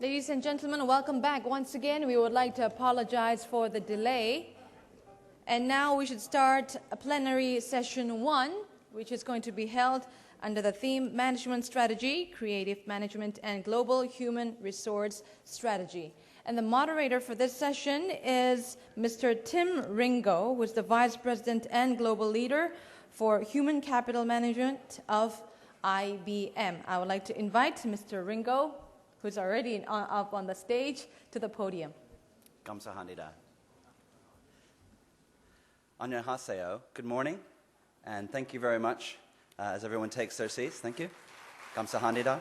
Ladies and gentlemen, welcome back. Once again, we would like to apologize for the delay. And now we should start a plenary session 1, which is going to be held under the theme Management Strategy, Creative Management and Global Human Resource Strategy. And the moderator for this session is Mr. Tim Ringo, who is the Vice President and Global Leader for Human Capital Management of IBM. I would like to invite Mr. Ringo, who's already up on the stage, to the podium. 감사합니다. 안녕하세요. Good morning, and thank you very much. As everyone takes their seats, thank you. 감사합니다.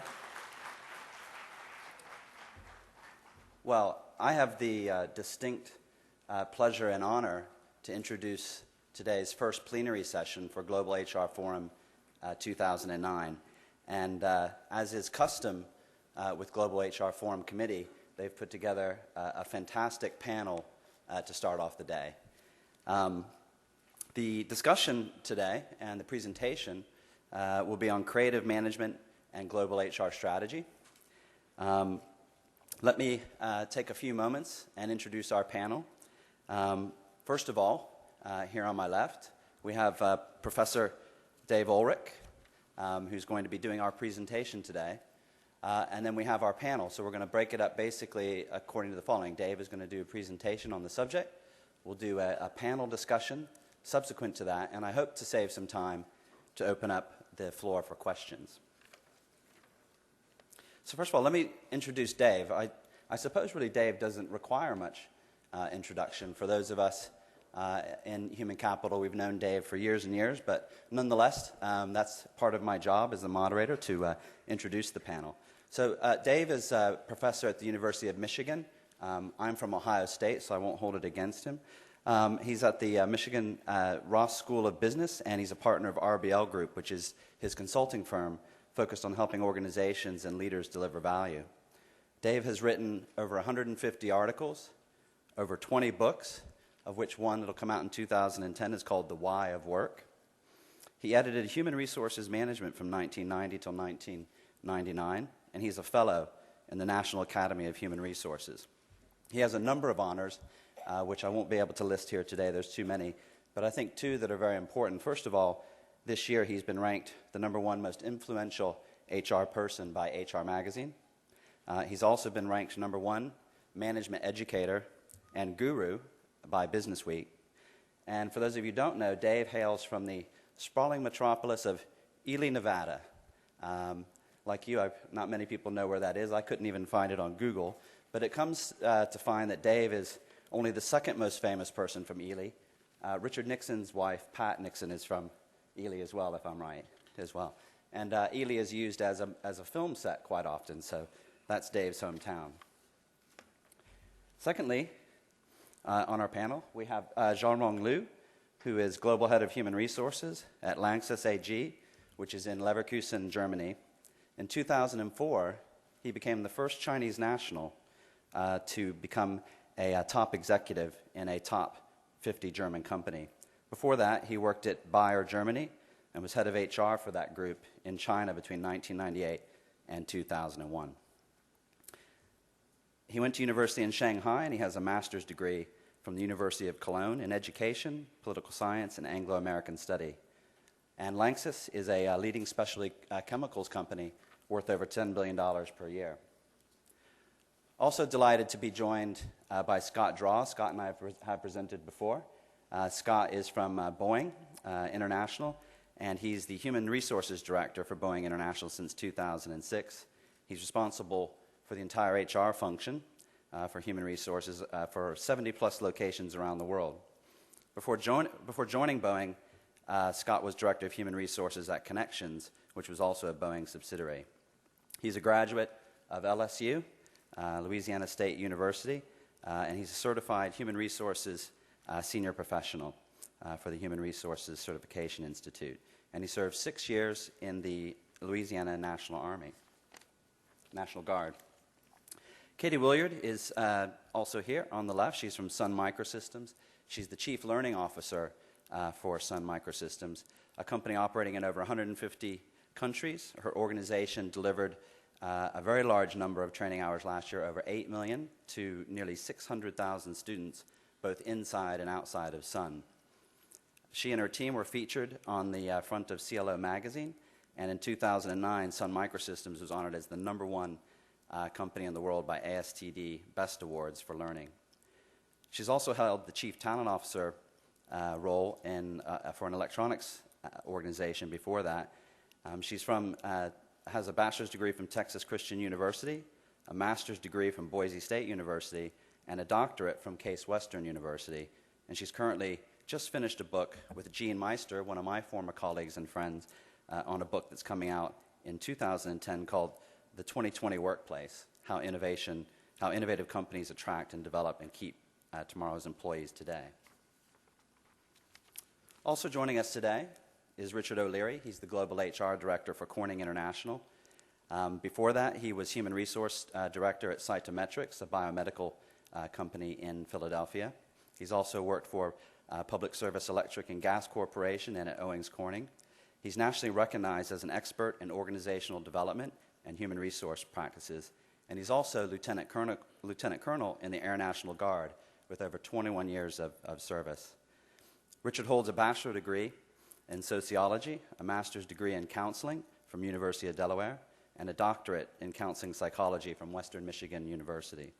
Well, I have the distinct pleasure and honor to introduce today's first plenary session for Global HR Forum 2009. And as is custom with Global HR Forum Committee, they've put together a fantastic panel to start off the day. The discussion today and the presentation will be on creative management and global HR strategy. Let me take a few moments and introduce our panel. First of all, here on my left, we have Professor Dave Ulrich, who's going to be doing our presentation today. And then we have our panel. So we're going to break it up basically according to the following. Dave is going to do a presentation on the subject. We'll do a panel discussion subsequent to that, and I hope to save some time to open up the floor for questions. So first of all, let me introduce Dave. I suppose really Dave doesn't require much introduction. For those of us in human capital, we've known Dave for years and years, but nonetheless, that's part of my job as the moderator to introduce the panel. So Dave is a professor at the University of Michigan. I'm from Ohio State, so I won't hold it against him. He's at the Michigan Ross School of Business, and he's a partner of RBL Group, which is his consulting firm focused on helping organizations and leaders deliver value. Dave has written over 150 articles, over 20 books, of which one that will come out in 2010 is called The Why of Work. He edited Human Resources Management from 1990 till 1999, and he's a fellow in the National Academy of Human Resources. He has a number of honors, which I won't be able to list here today. There's too many. But I think two that are very important. First of all, this year he's been ranked the #1 most influential HR person by HR Magazine. He's also been ranked #1 management educator and guru by Business Week. And for those of you who don't know, Dave hails from the sprawling metropolis of Ely, Nevada. Like you, not many people know where that is. I couldn't even find it on Google. But it comes to find that Dave is only the second most famous person from Ely. Richard Nixon's wife, Pat Nixon, is from Ely as well, if I'm right, as well. And Ely is used as a film set quite often, so that's Dave's hometown. Secondly, on our panel, we have Xiaorong Liu, who is Global Head of Human Resources at Lanxess AG, which is in Leverkusen, Germany. In 2004, he became the first Chinese national to become a top executive in a top 50 German company. Before that, he worked at Bayer, Germany, and was head of HR for that group in China between 1998 and 2001. He went to university in Shanghai, and he has a master's degree from the University of Cologne in education, political science, and Anglo-American study. And Lanxess is a leading specialty chemicals company worth over $10 billion per year. Also delighted to be joined by Scott Draw. Scott and I have presented before. Scott is from Boeing International, and he's the Human Resources Director for Boeing International since 2006. He's responsible for the entire HR function for human resources for 70-plus locations around the world. Before joining Boeing, Scott was Director of Human Resources at Connections, which was also a Boeing subsidiary. He's a graduate of LSU, Louisiana State University, and he's a certified Human Resources senior professional for the Human Resources Certification Institute. And he served 6 years in the Louisiana National Guard. Katie Williard is also here on the left. She's from Sun Microsystems. She's the Chief Learning Officer for Sun Microsystems, a company operating in over 150 countries. Her organization delivered a very large number of training hours last year, over 8 million, to nearly 600,000 students, both inside and outside of Sun. She and her team were featured on the front of CLO magazine, and in 2009, Sun Microsystems was honored as the #1 company in the world by ASTD Best Awards for Learning. She's also held the Chief Talent Officer role for an electronics organization before that. Has a bachelor's degree from Texas Christian University, a master's degree from Boise State University, and a doctorate from Case Western University. And she's currently just finished a book with Gene Meister, one of my former colleagues and friends, on a book that's coming out in 2010 called The 2020 Workplace, How Innovative Companies Attract and Develop and Keep Tomorrow's Employees Today. Also joining us today is Richard O'Leary. He's the Global HR Director for Corning International. Before that, he was Human Resource Director at Cytometrics, a biomedical company in Philadelphia. He's also worked for Public Service Electric and Gas Corporation and at Owings Corning. He's nationally recognized as an expert in organizational development and human resource practices, and he's also Lieutenant Colonel in the Air National Guard with over 21 years of service. Richard holds a bachelor's degree in sociology, a master's degree in counseling from University of Delaware, and a doctorate in counseling psychology from Western Michigan University.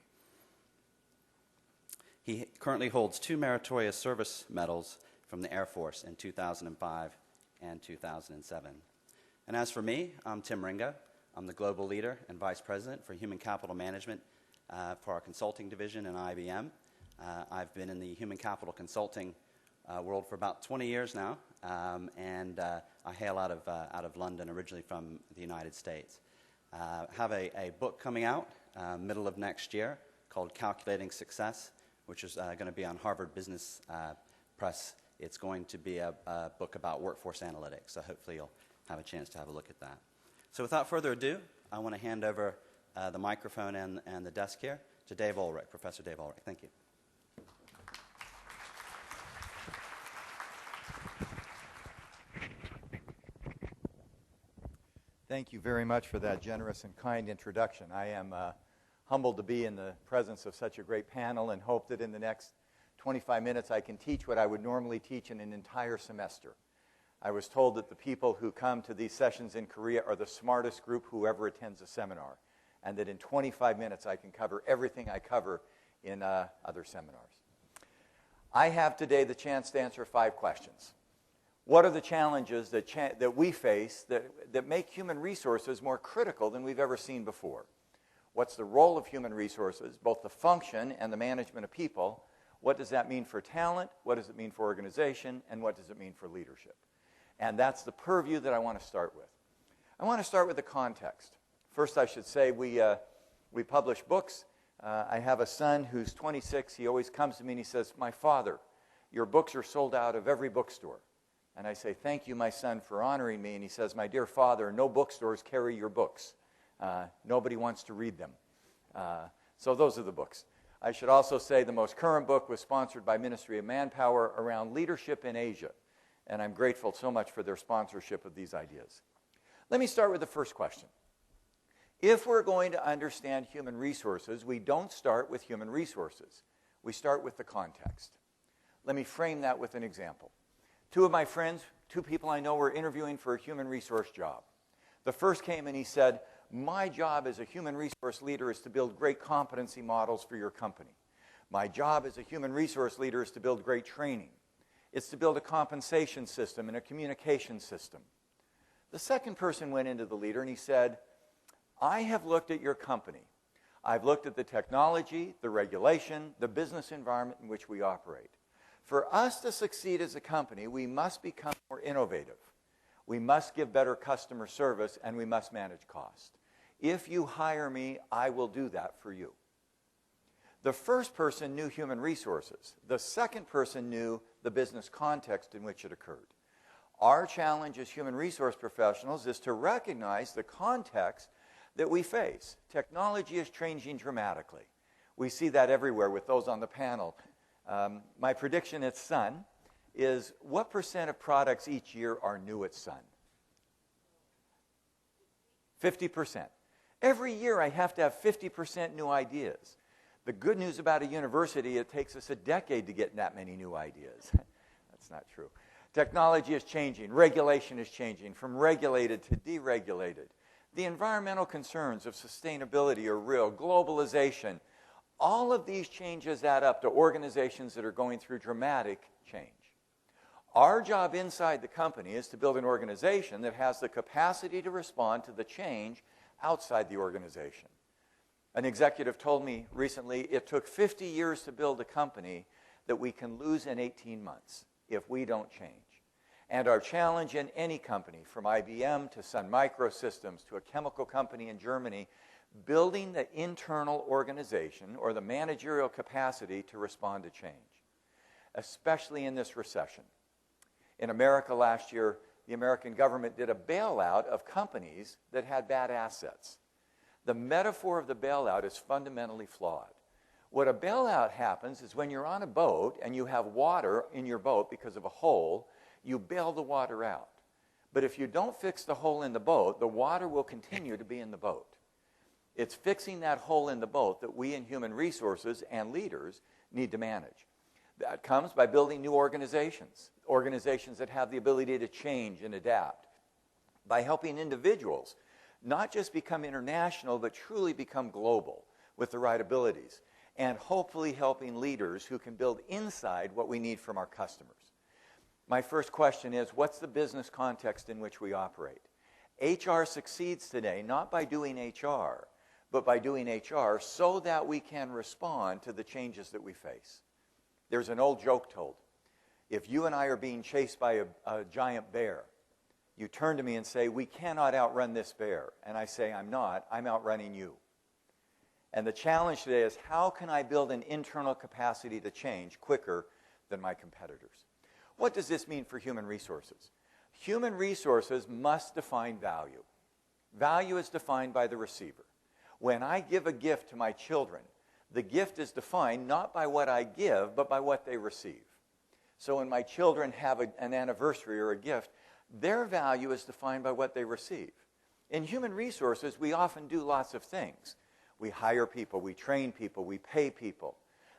He currently holds 2 meritorious service medals from the Air Force in 2005 and 2007. And as for me, I'm Tim Ringo. I'm the global leader and vice president for human capital management for our consulting division in IBM. I've been in the human capital consulting world for about 20 years now, and I hail out of London, originally from the United States. Have a book coming out middle of next year called Calculating Success, which is going to be on Harvard Business Press. It's going to be a book about workforce analytics, so hopefully you'll have a chance to have a look at that. So without further ado, I want to hand over the microphone and the desk here to Dave Ulrich, Professor Dave Ulrich. Thank you. Thank you very much for that generous and kind introduction. I am humbled to be in the presence of such a great panel and hope that in the next 25 minutes I can teach what I would normally teach in an entire semester. I was told that the people who come to these sessions in Korea are the smartest group who ever attends a seminar, and that in 25 minutes I can cover everything I cover in other seminars. I have today the chance to answer 5 questions. What are the challenges that we face that make human resources more critical than we've ever seen before? What's the role of human resources, both the function and the management of people? What does that mean for talent? What does it mean for organization? And what does it mean for leadership? And that's the purview that I want to start with. I want to start with the context. First, I should say we publish books. I have a son who's 26. He always comes to me and he says, "My father, your books are sold out of every bookstore." And I say, "Thank you, my son, for honoring me." And he says, "My dear father, no bookstores carry your books. Nobody wants to read them." So those are the books. I should also say the most current book was sponsored by Ministry of Manpower around leadership in Asia. And I'm grateful so much for their sponsorship of these ideas. Let me start with the first question. If we're going to understand human resources, we don't start with human resources. We start with the context. Let me frame that with an example. 2 of my friends, 2 people I know, were interviewing for a human resource job. The first came and he said, "My job as a human resource leader is to build great competency models for your company. My job as a human resource leader is to build great training. It's to build a compensation system and a communication system." The second person went into the leader and he said, "I have looked at your company. I've looked at the technology, the regulation, the business environment in which we operate. For us to succeed as a company, we must become more innovative. We must give better customer service, and we must manage cost. If you hire me, I will do that for you." The first person knew human resources. The second person knew the business context in which it occurred. Our challenge as human resource professionals is to recognize the context that we face. Technology is changing dramatically. We see that everywhere with those on the panel. My prediction at Sun is what % of products each year are new at Sun? 50%. Every year I have to have 50% new ideas. The good news about a university, it takes us a decade to get that many new ideas. That's not true. Technology is changing. Regulation is changing from regulated to deregulated. The environmental concerns of sustainability are real. Globalization. All of these changes add up to organizations that are going through dramatic change. Our job inside the company is to build an organization that has the capacity to respond to the change outside the organization. An executive told me recently it took 50 years to build a company that we can lose in 18 months if we don't change. And our challenge in any company, from IBM to Sun Microsystems to a chemical company in Germany, building the internal organization or the managerial capacity to respond to change, especially in this recession. In America last year, the American government did a bailout of companies that had bad assets. The metaphor of the bailout is fundamentally flawed. What a bailout happens is when you're on a boat and you have water in your boat because of a hole, you bail the water out. But if you don't fix the hole in the boat, the water will continue to be in the boat. It's fixing that hole in the boat that we in human resources and leaders need to manage. That comes by building new organizations, organizations that have the ability to change and adapt, by helping individuals not just become international, but truly become global with the right abilities, and hopefully helping leaders who can build inside what we need from our customers. My first question is, what's the business context in which we operate? HR succeeds today not by doing HR, but by doing HR so that we can respond to the changes that we face. There's an old joke told. If you and I are being chased by a giant bear, you turn to me and say, we cannot outrun this bear. And I say, I'm not. I'm outrunning you. And the challenge today is, how can I build an internal capacity to change quicker than my competitors? What does this mean for human resources? Human resources must define value. Value is defined by the receiver. When I give a gift to my children, the gift is defined not by what I give, but by what they receive. So when my children have an anniversary or a gift, their value is defined by what they receive. In human resources, we often do lots of things. We hire people, we train people, we pay people.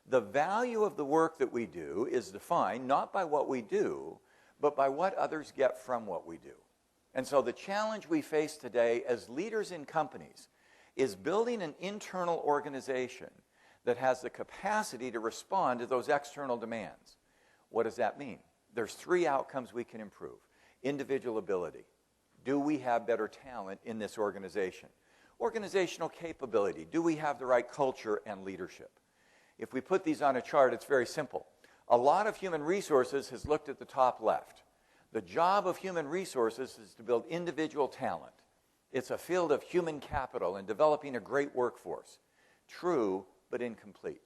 The value of the work that we do is defined not by what we do, but by what others get from what we do. And so the challenge we face today as leaders in companies is building an internal organization that has the capacity to respond to those external demands. What does that mean? There's 3 outcomes we can improve. Individual ability. Do we have better talent in this organization? Organizational capability. Do we have the right culture and leadership? If we put these on a chart, it's very simple. A lot of human resources has looked at the top left. The job of human resources is to build individual talent. It's a field of human capital and developing a great workforce. True, but incomplete.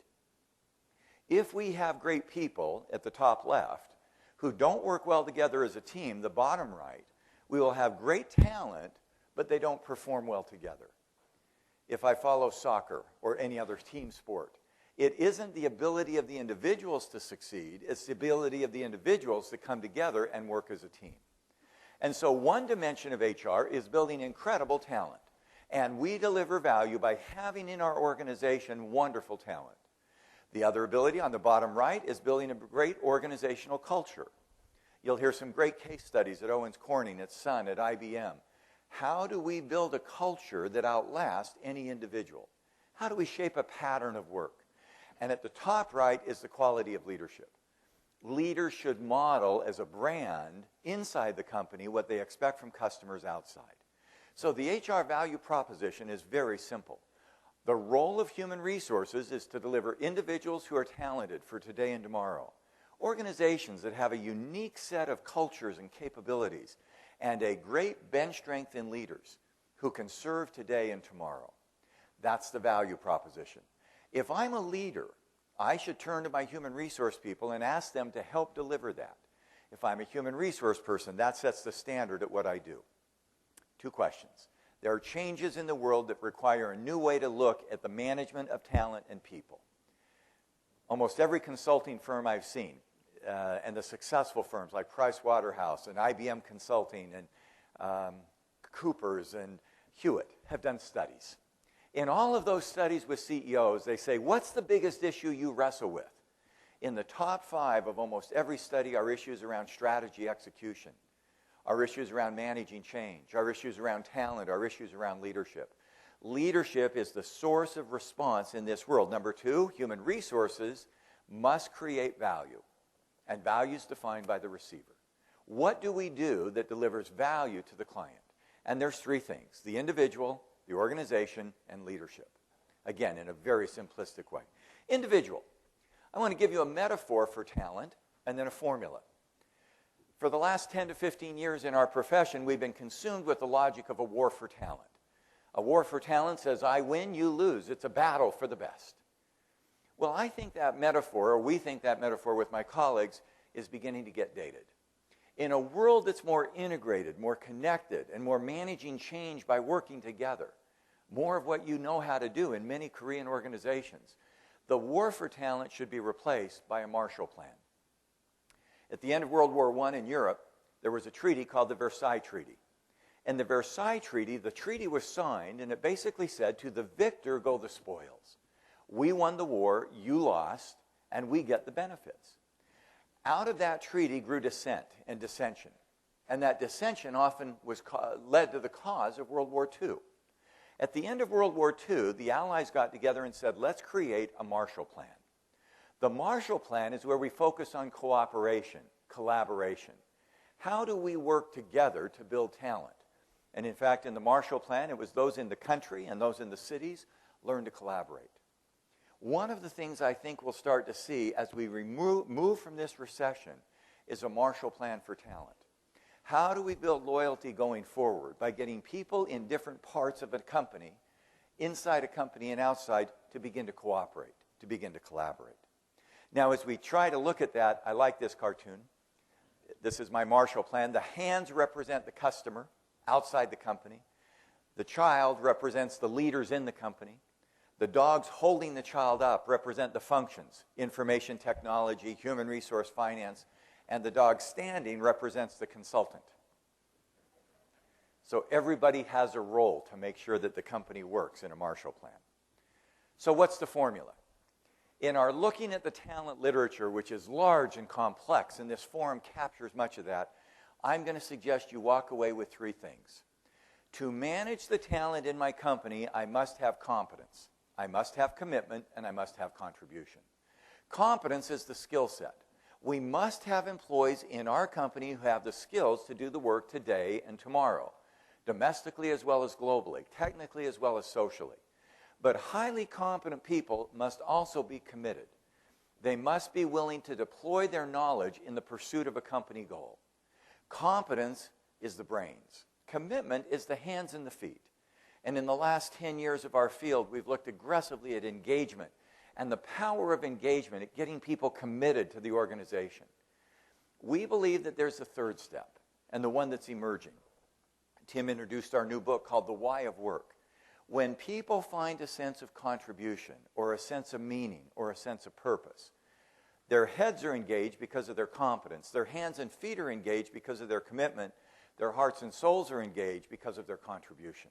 If we have great people at the top left who don't work well together as a team, the bottom right, we will have great talent, but they don't perform well together. If I follow soccer or any other team sport, it isn't the ability of the individuals to succeed, it's the ability of the individuals to come together and work as a team. And so one dimension of HR is building incredible talent. And we deliver value by having in our organization wonderful talent. The other ability on the bottom right is building a great organizational culture. You'll hear some great case studies at Owens Corning, at Sun, at IBM. How do we build a culture that outlasts any individual? How do we shape a pattern of work? And at the top right is the quality of leadership. Leaders should model as a brand inside the company what they expect from customers outside. So the HR value proposition is very simple. The role of human resources is to deliver individuals who are talented for today and tomorrow, organizations that have a unique set of cultures and capabilities, and a great bench strength in leaders who can serve today and tomorrow. That's the value proposition. If I'm a leader, I should turn to my human resource people and ask them to help deliver that. If I'm a human resource person, that sets the standard at what I do. 2 questions. There are changes in the world that require a new way to look at the management of talent and people. Almost every consulting firm I've seen, and the successful firms like Price Waterhouse and IBM Consulting and Coopers and Hewitt have done studies. In all of those studies with CEOs, they say, what's the biggest issue you wrestle with? In the top 5 of almost every study are issues around strategy execution, are issues around managing change, are issues around talent, are issues around leadership. Leadership is the source of response in this world. Number 2, human resources must create value, and value is defined by the receiver. What do we do that delivers value to the client? And there's 3 things: the individual, the organization, and leadership. Again, in a very simplistic way. Individual. I want to give you a metaphor for talent and then a formula. For the last 10 to 15 years in our profession, we've been consumed with the logic of a war for talent. A war for talent says, I win, you lose. It's a battle for the best. Well, I think that metaphor, or we think that metaphor with my colleagues, is beginning to get dated. In a world that's more integrated, more connected, and more managing change by working together, more of what you know how to do in many Korean organizations, the war for talent should be replaced by a Marshall Plan. At the end of World War I in Europe, there was a treaty called the Versailles Treaty. And the Versailles Treaty, the treaty was signed, and it basically said, to the victor go the spoils. We won the war, you lost, and we get the benefits. Out of that treaty grew dissent and dissension. And that dissension often led to the cause of World War II. At the end of World War II, the Allies got together and said, let's create a Marshall Plan. The Marshall Plan is where we focus on cooperation, collaboration. How do we work together to build talent? And in fact, in the Marshall Plan, it was those in the country and those in the cities learn to collaborate. One of the things I think we'll start to see as we move from this recession is a Marshall Plan for talent. How do we build loyalty going forward? By getting people in different parts of a company, inside a company and outside, to begin to cooperate, to begin to collaborate. Now, as we try to look at that, I like this cartoon. This is my Marshall Plan. The hands represent the customer outside the company. The child represents the leaders in the company. The dogs holding the child up represent the functions: information technology, human resource finance, and the dog standing represents the consultant. So everybody has a role to make sure that the company works in a Marshall Plan. So what's the formula? In our looking at the talent literature, which is large and complex, and this forum captures much of that, I'm going to suggest you walk away with 3 things. To manage the talent in my company, I must have competence. I must have commitment, and I must have contribution. Competence is the skill set. We must have employees in our company who have the skills to do the work today and tomorrow, domestically as well as globally, technically as well as socially. But highly competent people must also be committed. They must be willing to deploy their knowledge in the pursuit of a company goal. Competence is the brains. Commitment is the hands and the feet. And in the last 10 years of our field, we've looked aggressively at engagement and the power of engagement at getting people committed to the organization. We believe that there's a 3rd step, and the one that's emerging. Tim introduced our new book called The Why of Work. When people find a sense of contribution or a sense of meaning or a sense of purpose, their heads are engaged because of their competence. Their hands and feet are engaged because of their commitment. Their hearts and souls are engaged because of their contribution.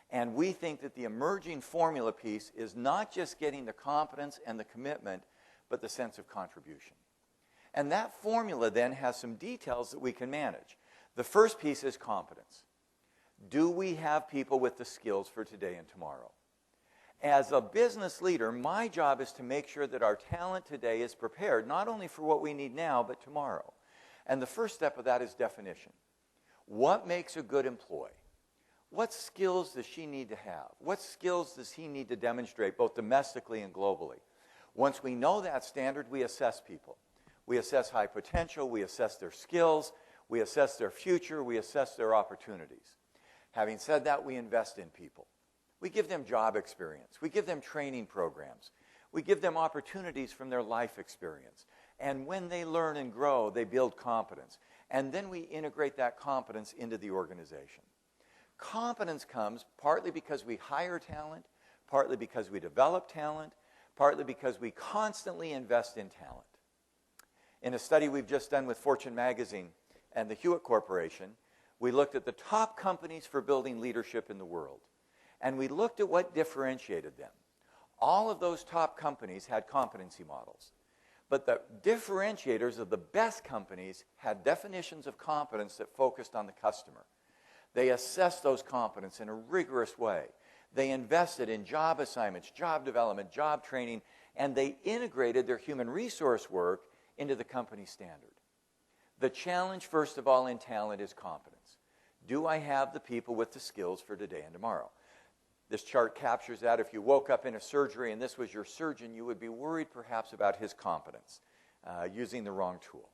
And we think that the emerging formula piece is not just getting the competence and the commitment, but the sense of contribution. And that formula then has some details that we can manage. The first piece is competence. Do we have people with the skills for today and tomorrow? As a business leader, my job is to make sure that our talent today is prepared, not only for what we need now, but tomorrow. And the first step of that is definition. What makes a good employee? What skills does she need to have? What skills does he need to demonstrate, both domestically and globally? Once we know that standard, we assess people. We assess high potential, we assess their skills, we assess their future, we assess their opportunities. Having said that, we invest in people. We give them job experience. We give them training programs. We give them opportunities from their life experience. And when they learn and grow, they build competence. And then we integrate that competence into the organization. Competence comes partly because we hire talent, partly because we develop talent, partly because we constantly invest in talent. In a study we've just done with Fortune Magazine and the Hewitt Corporation, we looked at the top companies for building leadership in the world. And we looked at what differentiated them. All of those top companies had competency models. But the differentiators of the best companies had definitions of competence that focused on the customer. They assessed those competence in a rigorous way. They invested in job assignments, job development, job training, and they integrated their human resource work into the company standard. The challenge, first of all, in talent is competence. Do I have the people with the skills for today and tomorrow? This chart captures that. If you woke up in a surgery and this was your surgeon, you would be worried perhaps about his competence, using the wrong tool.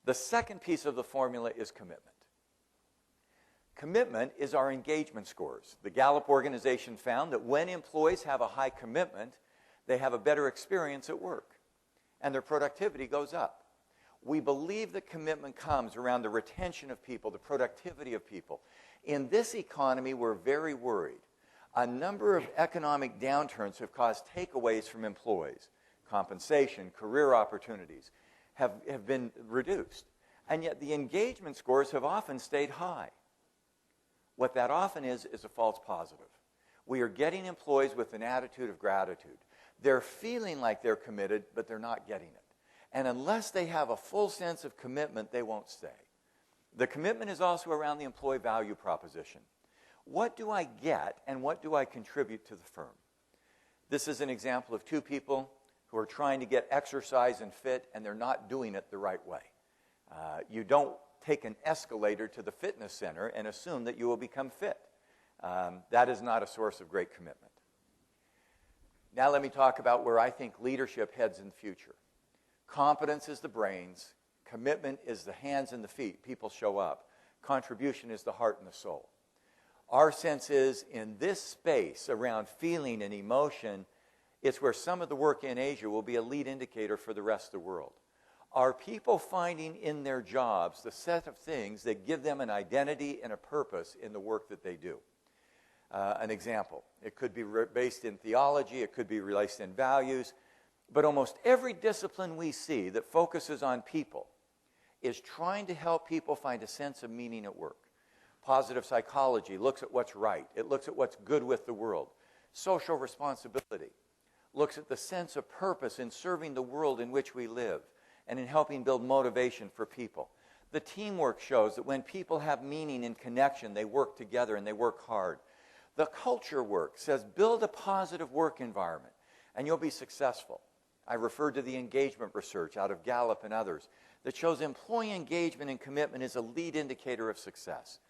The second piece of the formula is commitment. Commitment is our engagement scores. The Gallup organization found that when employees have a high commitment, they have a better experience at work, and their productivity goes up. We believe that commitment comes around the retention of people, the productivity of people. In this economy, we're very worried. A number of economic downturns have caused takeaways from employees. Compensation, career opportunities have been reduced. And yet the engagement scores have often stayed high. What that often is a false positive. We are getting employees with an attitude of gratitude. They're feeling like they're committed, but they're not getting it. And unless they have a full sense of commitment, they won't stay. The commitment is also around the employee value proposition. What do I get and what do I contribute to the firm? This is an example of two people who are trying to get exercise and fit, and they're not doing it the right way. You don't take an escalator to the fitness center and assume that you will become fit. That is not a source of great commitment. Now let me talk about where I think leadership heads in the future. Competence is the brains. Commitment is the hands and the feet. People show up. Contribution is the heart and the soul. Our sense is in this space around feeling and emotion, it's where some of the work in Asia will be a lead indicator for the rest of the world. Are people finding in their jobs the set of things that give them an identity and a purpose in the work that they do? An example, it could be based in theology, it could be based in values, but almost every discipline we see that focuses on people is trying to help people find a sense of meaning at work. Positive psychology looks at what's right. It looks at what's good with the world. Social responsibility looks at the sense of purpose in serving the world in which we live and in helping build motivation for people. The teamwork shows that when people have meaning and connection, they work together and they work hard. The culture work says build a positive work environment and you'll be successful. I referred to the engagement research out of Gallup and others that shows employee engagement and commitment is a lead indicator of success.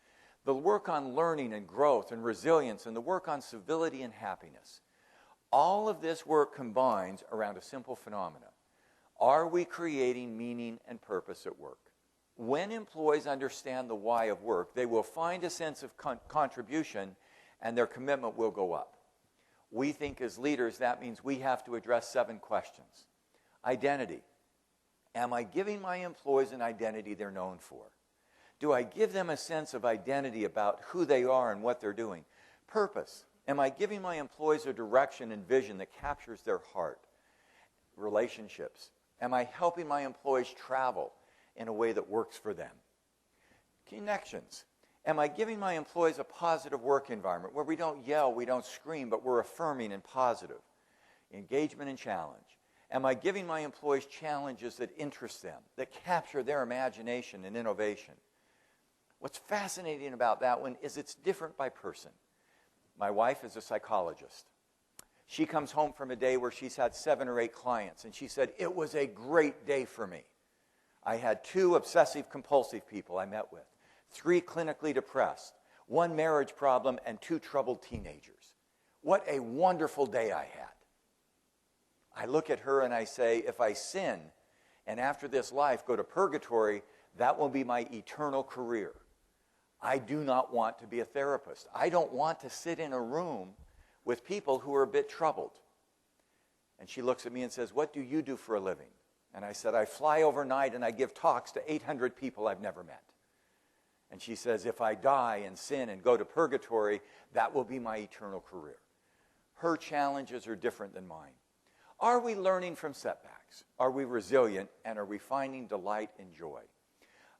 The work on learning and growth and resilience and the work on civility and happiness. All of this work combines around a simple phenomenon. Are we creating meaning and purpose at work? When employees understand the why of work, they will find a sense of contribution and their commitment will go up. We think as leaders that means we have to address 7 questions. Identity. Am I giving my employees an identity they're known for? Do I give them a sense of identity about who they are and what they're doing? Purpose. Am I giving my employees a direction and vision that captures their heart? Relationships. Am I helping my employees travel in a way that works for them? Connections. Am I giving my employees a positive work environment where we don't yell, we don't scream, but we're affirming and positive? Engagement and challenge. Am I giving my employees challenges that interest them, that capture their imagination and innovation? What's fascinating about that one is it's different by person. My wife is a psychologist. She comes home from a day where she's had 7 or 8 clients, and she said, it was a great day for me. I had 2 obsessive-compulsive people I met with, 3 clinically depressed, 1 marriage problem, and 2 troubled teenagers. What a wonderful day I had. I look at her and I say, if I sin and after this life go to purgatory, that will be my eternal career. I do not want to be a therapist. I don't want to sit in a room with people who are a bit troubled. And she looks at me and says, what do you do for a living? And I said, I fly overnight and I give talks to 800 people I've never met. And she says, if I die and sin and go to purgatory, that will be my eternal career. Her challenges are different than mine. Are we learning from setbacks? Are we resilient? And are we finding delight and joy?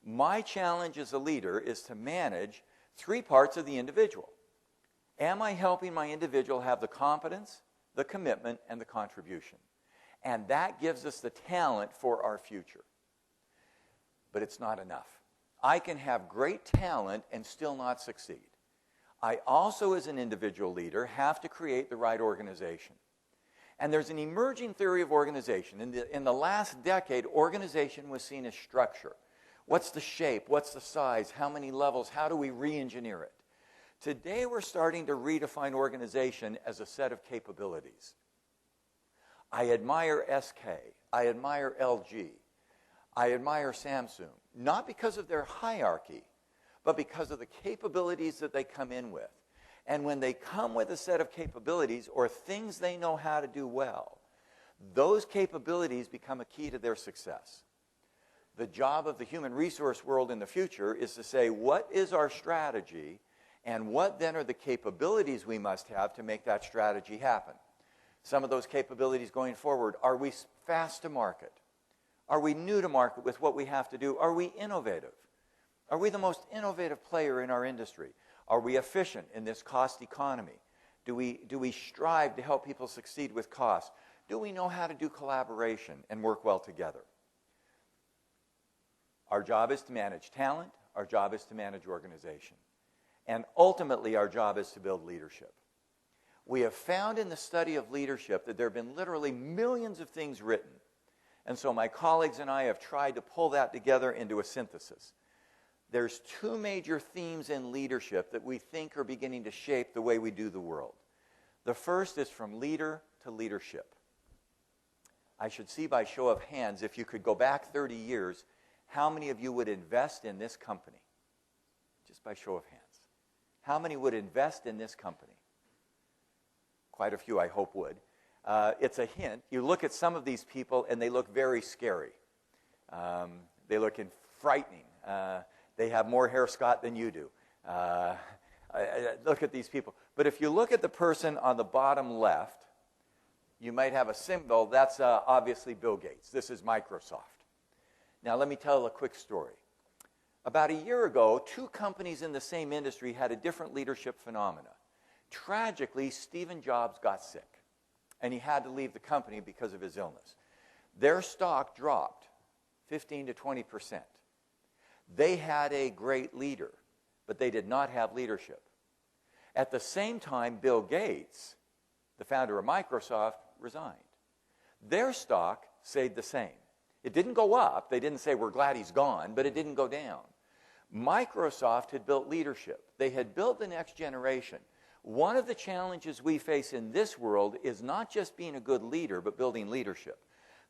My challenge as a leader is to manage 3 parts of the individual. Am I helping my individual have the competence, the commitment, and the contribution? And that gives us the talent for our future. But it's not enough. I can have great talent and still not succeed. I also, as an individual leader, have to create the right organization. And there's an emerging theory of organization. In the last decade, organization was seen as structure. What's the shape? What's the size? How many levels? How do we re-engineer it? Today, we're starting to redefine organization as a set of capabilities. I admire SK. I admire LG. I admire Samsung, not because of their hierarchy, but because of the capabilities that they come in with. And when they come with a set of capabilities or things they know how to do well, those capabilities become a key to their success. The job of the human resource world in the future is to say, what is our strategy, and what then are the capabilities we must have to make that strategy happen? Some of those capabilities going forward, are we fast to market? Are we new to market with what we have to do? Are we innovative? Are we the most innovative player in our industry? Are we efficient in this cost economy? Do we strive to help people succeed with cost? Do we know how to do collaboration and work well together? Our job is to manage talent. Our job is to manage organization. And ultimately, our job is to build leadership. We have found in the study of leadership that there have been literally millions of things written. And so my colleagues and I have tried to pull that together into a synthesis. There's two major themes in leadership that we think are beginning to shape the way we do the world. The first is from leader to leadership. I should see by show of hands, if you could go back 30 years, how many of you would invest in this company? Just by show of hands. How many would invest in this company? Quite a few, I hope, would. It's a hint. You look at some of these people, and they look very scary. They look frightening. They have more hair, Scott, than you do. Look at these people. But if you look at the person on the bottom left, you might have a symbol. That's obviously Bill Gates. This is Microsoft. Now, let me tell a quick story. About a year ago, two companies in the same industry had a different leadership phenomena. Tragically, Stephen Jobs got sick, and he had to leave the company because of his illness. Their stock dropped 15 to 20%. They had a great leader, but they did not have leadership. At the same time, Bill Gates, the founder of Microsoft, resigned. Their stock stayed the same. It didn't go up. They didn't say, we're glad he's gone, but it didn't go down. Microsoft had built leadership. They had built the next generation. One of the challenges we face in this world is not just being a good leader, but building leadership.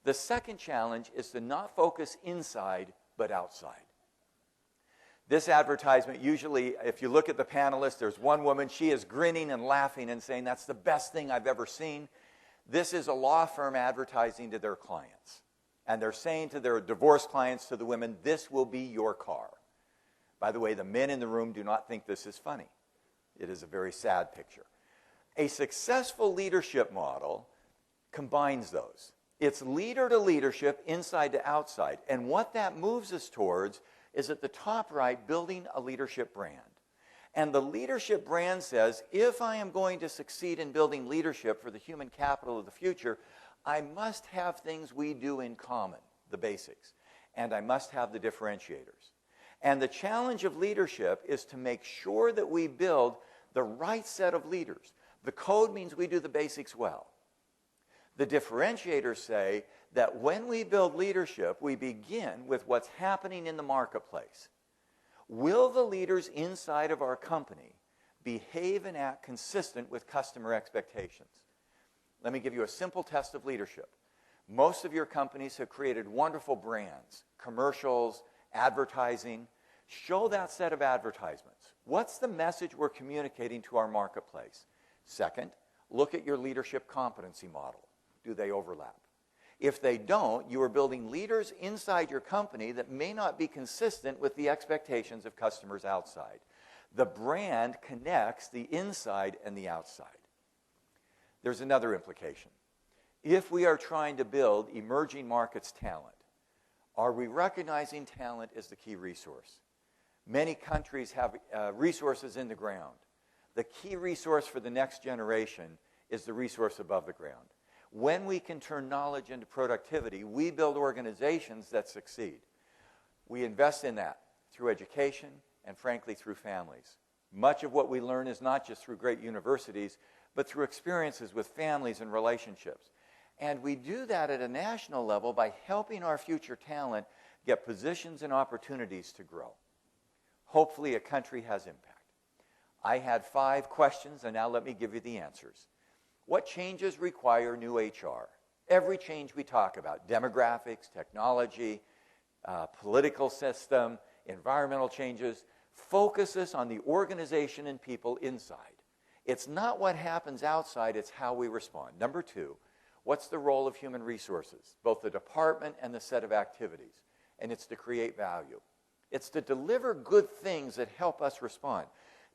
The second challenge is to not focus inside, but outside. This advertisement, usually, if you look at the panelists, there's one woman, she is grinning and laughing and saying, that's the best thing I've ever seen. This is a law firm advertising to their clients. And they're saying to their divorce clients, to the women, this will be your car. By the way, the men in the room do not think this is funny. It is a very sad picture. A successful leadership model combines those. It's leader to leadership, inside to outside. And what that moves us towards is at the top right, building a leadership brand. And the leadership brand says, if I am going to succeed in building leadership for the human capital of the future, I must have things we do in common, the basics. And I must have the differentiators. And the challenge of leadership is to make sure that we build the right set of leaders. The code means we do the basics well. The differentiators say that when we build leadership, we begin with what's happening in the marketplace. Will the leaders inside of our company behave and act consistent with customer expectations? Let me give you a simple test of leadership. Most of your companies have created wonderful brands, commercials, advertising. Show that set of advertisements. What's the message we're communicating to our marketplace? Second, look at your leadership competency model. Do they overlap? If they don't, you are building leaders inside your company that may not be consistent with the expectations of customers outside. The brand connects the inside and the outside. There's another implication. If we are trying to build emerging markets talent, are we recognizing talent as the key resource? Many countries have resources in the ground, The key resource for the next generation is the resource above the ground. When we can turn knowledge into productivity, we build organizations that succeed. We invest in that through education and, frankly, through families. Much of what we learn is not just through great universities, but through experiences with families and relationships. And we do that at a national level by helping our future talent get positions and opportunities to grow. Hopefully, a country has impact. I had 5 questions, and now let me give you the answers. What changes require new HR? Every change we talk about, demographics, technology, political system, environmental changes, focuses on the organization and people inside. It's not what happens outside, it's how we respond. Number 2, what's the role of human resources, both the department and the set of activities? And it's to create value. It's to deliver good things that help us respond.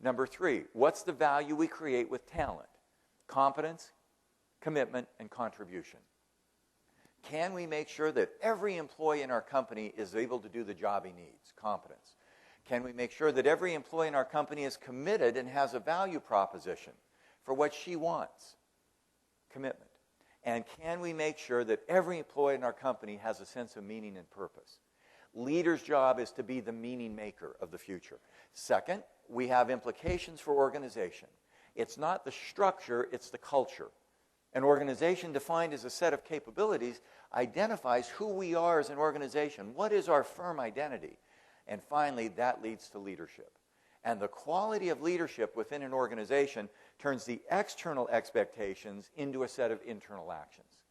Number 3, what's the value we create with talent? Competence, commitment, and contribution. Can we make sure that every employee in our company is able to do the job he needs? Competence. Can we make sure that every employee in our company is committed and has a value proposition for what she wants? Commitment. And can we make sure that every employee in our company has a sense of meaning and purpose? Leader's job is to be the meaning maker of the future. Second, we have implications for organization. It's not the structure, it's the culture. An organization defined as a set of capabilities identifies who we are as an organization. What is our firm identity? And finally, that leads to leadership. And the quality of leadership within an organization turns the external expectations into a set of internal actions.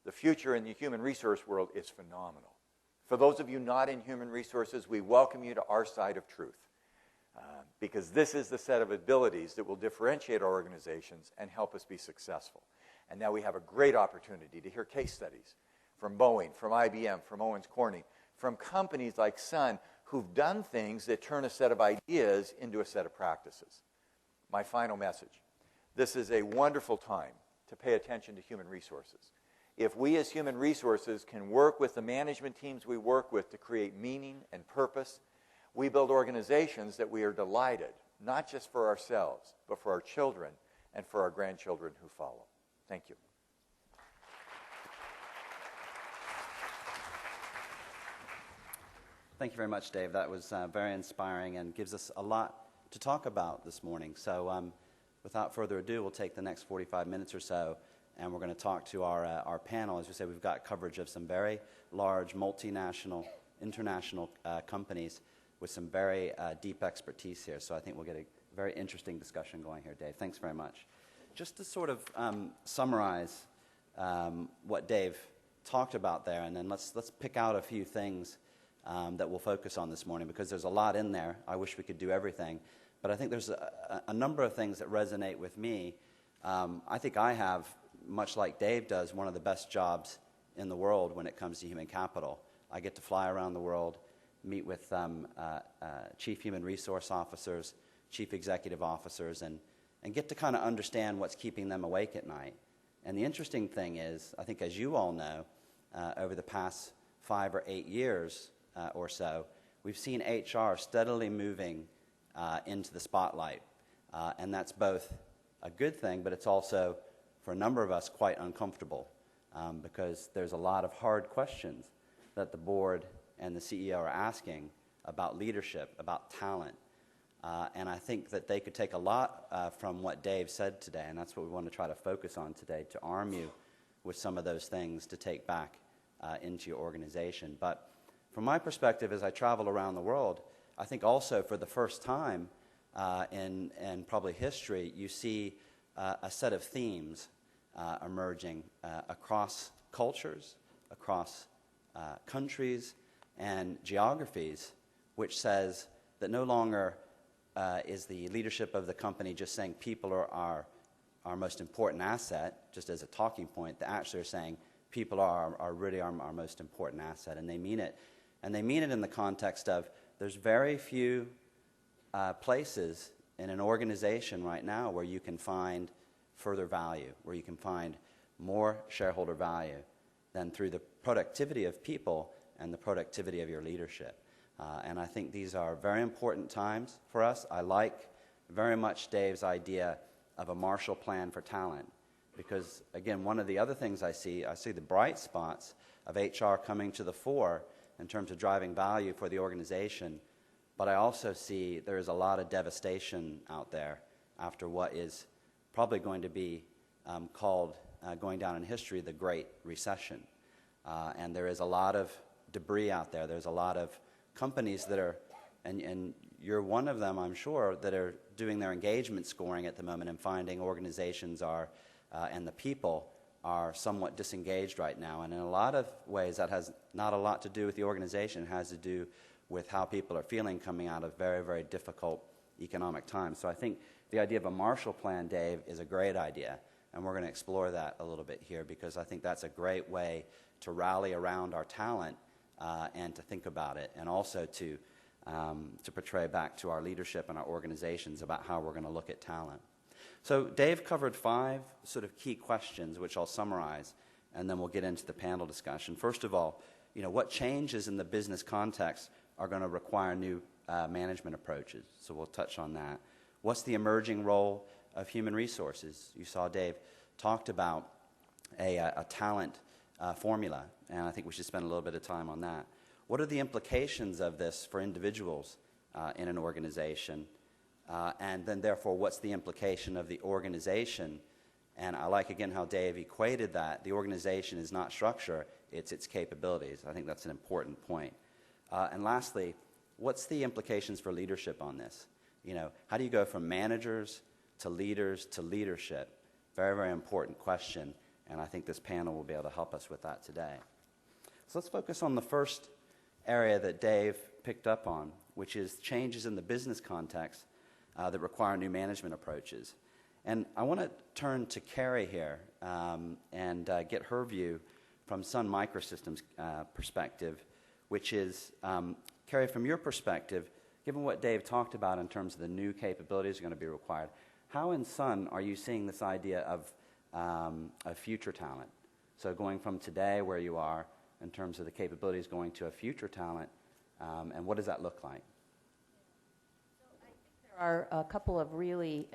The future in the human resource world is phenomenal. For those of you not in human resources, we welcome you to our side of truth. Because this is the set of abilities that will differentiate our organizations and help us be successful. And now we have a great opportunity to hear case studies from Boeing, from IBM, from Owens Corning, from companies like Sun who've done things that turn a set of ideas into a set of practices. My final message. This is a wonderful time to pay attention to human resources. If we as human resources can work with the management teams we work with to create meaning and purpose, we build organizations that we are delighted, not just for ourselves, but for our children and for our grandchildren who follow. Thank you. Thank you very much, Dave. That was very inspiring and gives us a lot to talk about this morning. So without further ado, we'll take the next 45 minutes or so, and we're going to talk to our panel. As we said, we've got coverage of some very large, multinational, international companies with some very deep expertise here. So I think we'll get a very interesting discussion going here, Dave. Thanks very much. Just to sort of summarize what Dave talked about there, and then let's pick out a few things that we'll focus on this morning, because there's a lot in there. I wish we could do everything. But I think there's a number of things that resonate with me. I think I have, much like Dave does, one of the best jobs in the world when it comes to human capital. I get to fly around the world, meet with chief human resource officers, chief executive officers, and get to kind of understand what's keeping them awake at night. And the interesting thing is, I think as you all know, over the past 5 or 8 years or so, we've seen HR steadily moving into the spotlight. And that's both a good thing, but it's also, for a number of us, quite uncomfortable because there's a lot of hard questions that the board and the CEO are asking about leadership, about talent. And I think that they could take a lot from what Dave said today, and that's what we want to try to focus on today, to arm you with some of those things to take back into your organization. But from my perspective, as I travel around the world, I think also for the first time in probably history, you see a set of themes emerging across cultures, across countries, and geographies, which says that no longer is the leadership of the company just saying people are our most important asset, just as a talking point. They actually are saying people are really our most important asset, and they mean it. And they mean it in the context of there's very few places in an organization right now where you can find further value, where you can find more shareholder value than through the productivity of people and the productivity of your leadership. And I think these are very important times for us. I like very much Dave's idea of a Marshall Plan for talent. Because, again, one of the other things I see the bright spots of HR coming to the fore in terms of driving value for the organization, but I also see there is a lot of devastation out there after what is probably going to be called, going down in history, the Great Recession. And there is a lot of debris out there. There's a lot of companies that are, and you're one of them, I'm sure, that are doing their engagement scoring at the moment and finding organizations are, and the people are somewhat disengaged right now. And in a lot of ways, that has not a lot to do with the organization. It has to do with how people are feeling coming out of very, very difficult economic times. So I think the idea of a Marshall Plan, Dave, is a great idea. And we're going to explore that a little bit here because I think that's a great way to rally around our talent and to think about it, and also to portray back to our leadership and our organizations about how we're going to look at talent. So Dave covered 5 sort of key questions, which I'll summarize, and then we'll get into the panel discussion. First of all, what changes in the business context are going to require new management approaches? So we'll touch on that. What's the emerging role of human resources? You saw Dave talked about a talent formula, and I think we should spend a little bit of time on that. What are the implications of this for individuals in an organization? And then, therefore, what's the implication of the organization? And I like, again, how Dave equated that. The organization is not structure, it's its capabilities. I think that's an important point. And lastly, what's the implications for leadership on this? How do you go from managers to leadership? Very, very important question, and I think this panel will be able to help us with that today. So let's focus on the first area that Dave picked up on, which is changes in the business context that require new management approaches. And I want to turn to Carrie here and get her view from Sun Microsystems' perspective, which is, Carrie, from your perspective, given what Dave talked about in terms of the new capabilities that are going to be required, how in Sun are you seeing this idea of future talent? So going from today, where you are, in terms of the capabilities going to a future talent, and what does that look like? There are a couple of really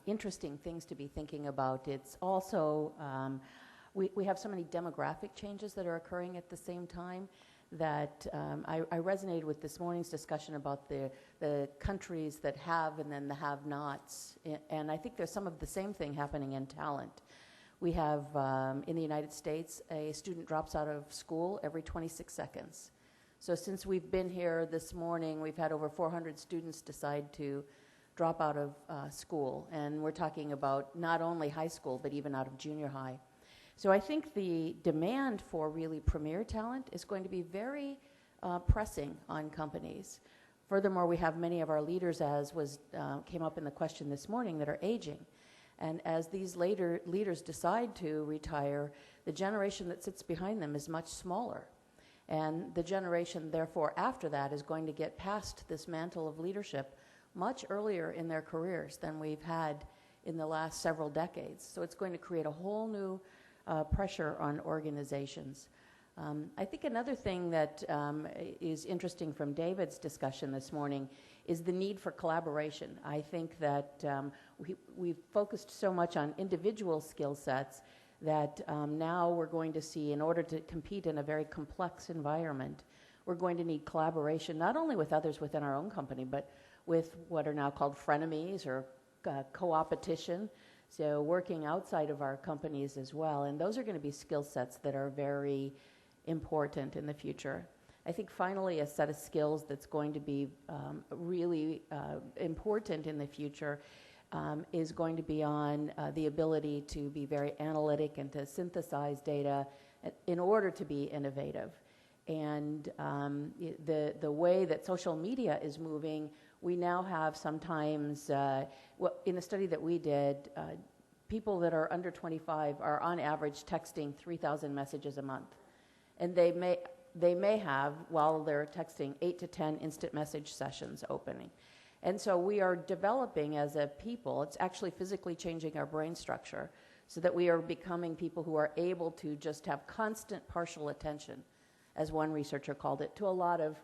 interesting things to be thinking about. It's also, we have so many demographic changes that are occurring at the same time that I resonated with this morning's discussion about the countries that have and then the have-nots. And I think there's some of the same thing happening in talent. We have, in the United States, a student drops out of school every 26 seconds. So since we've been here this morning, we've had over 400 students decide to drop out of school. And we're talking about not only high school, but even out of junior high. So I think the demand for really premier talent is going to be very pressing on companies. Furthermore, we have many of our leaders, as came up in the question this morning, that are aging. And as these later leaders decide to retire, the generation that sits behind them is much smaller. And the generation, therefore, after that is going to get past this mantle of leadership much earlier in their careers than we've had in the last several decades. So it's going to create a whole new pressure on organizations. I think another thing that is interesting from David's discussion this morning is the need for collaboration. I think that we've focused so much on individual skill sets that now we're going to see, in order to compete in a very complex environment, we're going to need collaboration not only with others within our own company, but with what are now called frenemies or co-opetition. So working outside of our companies as well. And those are going to be skill sets that are very important in the future. I think finally a set of skills that's going to be really important in the future is going to be on the ability to be very analytic and to synthesize data in order to be innovative. And the way that social media is moving, we now have sometimes, in a study that we did, people that are under 25 are on average texting 3,000 messages a month. And they may have, while they're texting, 8 to 10 instant message sessions opening. And so we are developing as a people, it's actually physically changing our brain structure so that we are becoming people who are able to just have constant partial attention, as one researcher called it, to a lot of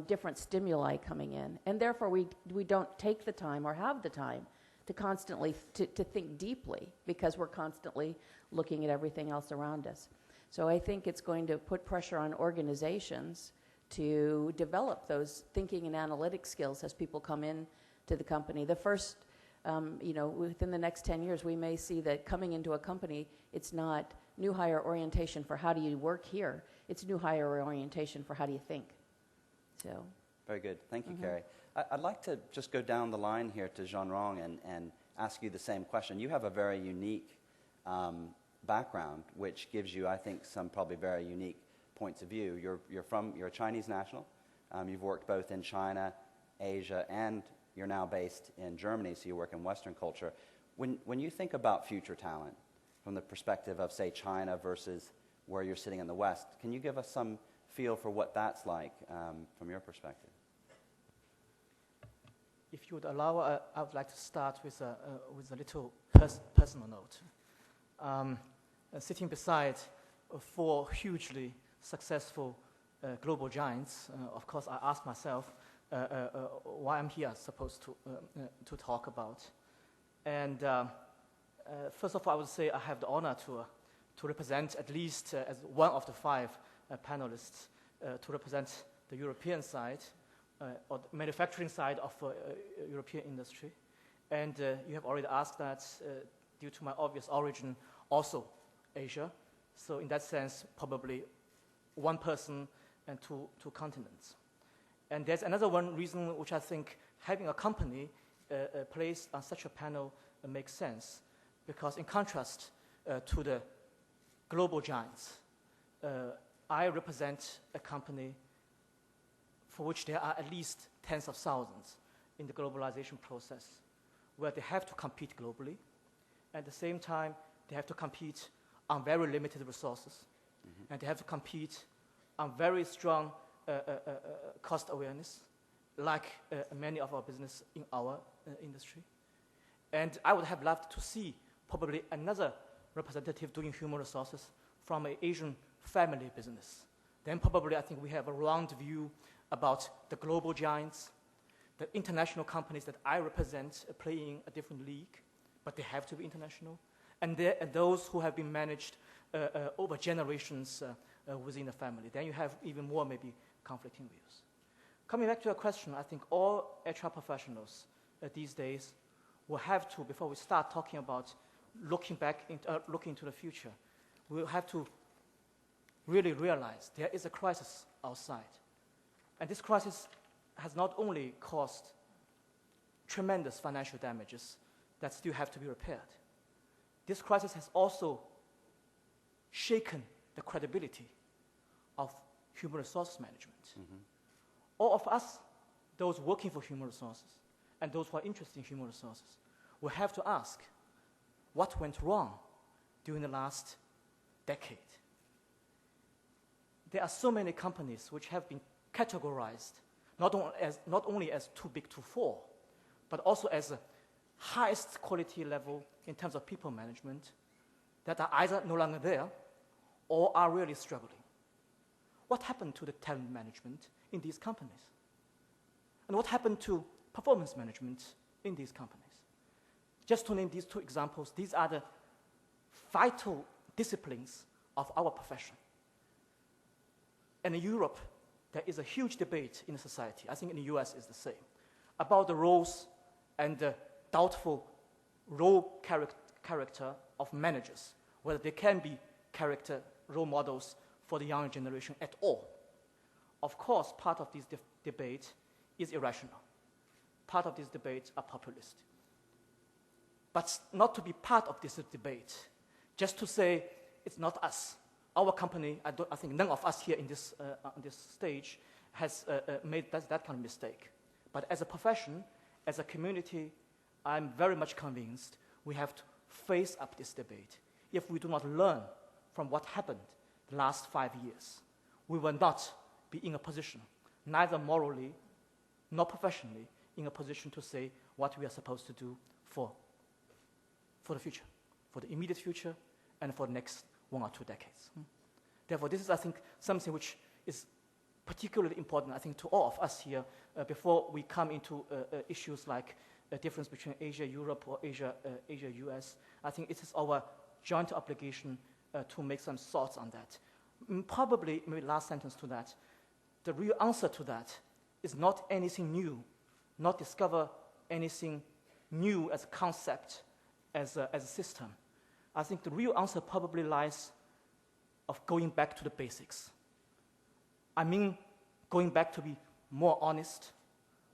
different stimuli coming in. And therefore, we don't take the time or have the time to constantly to think deeply, because we're constantly looking at everything else around us. So I think it's going to put pressure on organizations to develop those thinking and analytic skills as people come in to the company. The first, within the next 10 years, we may see that coming into a company, it's not new hire orientation for how do you work here, it's new hire orientation for how do you think. So. Very good. Thank you, Carrie. I'd like to just go down the line here to Jean-Rong and ask you the same question. You have a very unique background, which gives you, I think, some probably very unique points of view. You're a Chinese national. You've worked both in China, Asia, and you're now based in Germany, so you work in Western culture. When you think about future talent from the perspective of, say, China versus where you're sitting in the West, can you give us some feel for what that's like from your perspective? If you would allow, I would like to start with a little personal note. Sitting beside four hugely successful global giants, of course, I ask myself why I'm here supposed to talk about. And first of all, I would say I have the honor to represent at least as one of the five panelists to represent the European side or the manufacturing side of European industry. And you have already asked that due to my obvious origin, also Asia. So in that sense, probably one person and two continents. And there's another one reason which I think having a company placed on such a panel makes sense, because in contrast to the global giants, I represent a company for which there are at least tens of thousands in the globalization process, where they have to compete globally. At the same time, they have to compete on very limited resources, and they have to compete on very strong cost awareness, like many of our business in our industry. And I would have loved to see probably another representative doing human resources from an Asian family business. Then probably I think we have a round view about the global giants, the international companies that I represent playing a different league, but they have to be international, and those who have been managed over generations within the family. Then you have even more maybe conflicting views. Coming back to your question, I think all HR professionals these days will have to, before we start talking about looking into the future, we'll have to really realize there is a crisis outside. And this crisis has not only caused tremendous financial damages that still have to be repaired. This crisis has also shaken the credibility of human resources management. All of us, those working for human resources, and those who are interested in human resources, will have to ask what went wrong during the last decade. There are so many companies which have been categorized not only as too big to fall, but also as a highest quality level in terms of people management that are either no longer there or are really struggling. What happened to the talent management in these companies? And what happened to performance management in these companies? Just to name these two examples, these are the vital disciplines of our profession. And in Europe, there is a huge debate in the society, I think in the US it's the same, about the roles and the doubtful role character of managers, whether they can be character role models for the younger generation at all. Of course, part of this debate is irrational. Part of this debate are populist. But not to be part of this debate, just to say it's not us. Our company, I think none of us here in this, on this stage has made that kind of mistake. But as a profession, as a community, I'm very much convinced we have to face up this debate. If we do not learn from what happened the last 5 years, we will not be in a position, neither morally nor professionally, in a position to say what we are supposed to do for the future, for the immediate future, and for the next 1 or 2 decades. Therefore, this is, I think, something which is particularly important, I think, to all of us here before we come into issues like a difference between Asia, Europe, or Asia, US. I think it is our joint obligation to make some thoughts on that. Probably, maybe last sentence to that, the real answer to that is not anything new, not discover anything new as a concept, as a system. I think the real answer probably lies of going back to the basics. I mean, going back to be more honest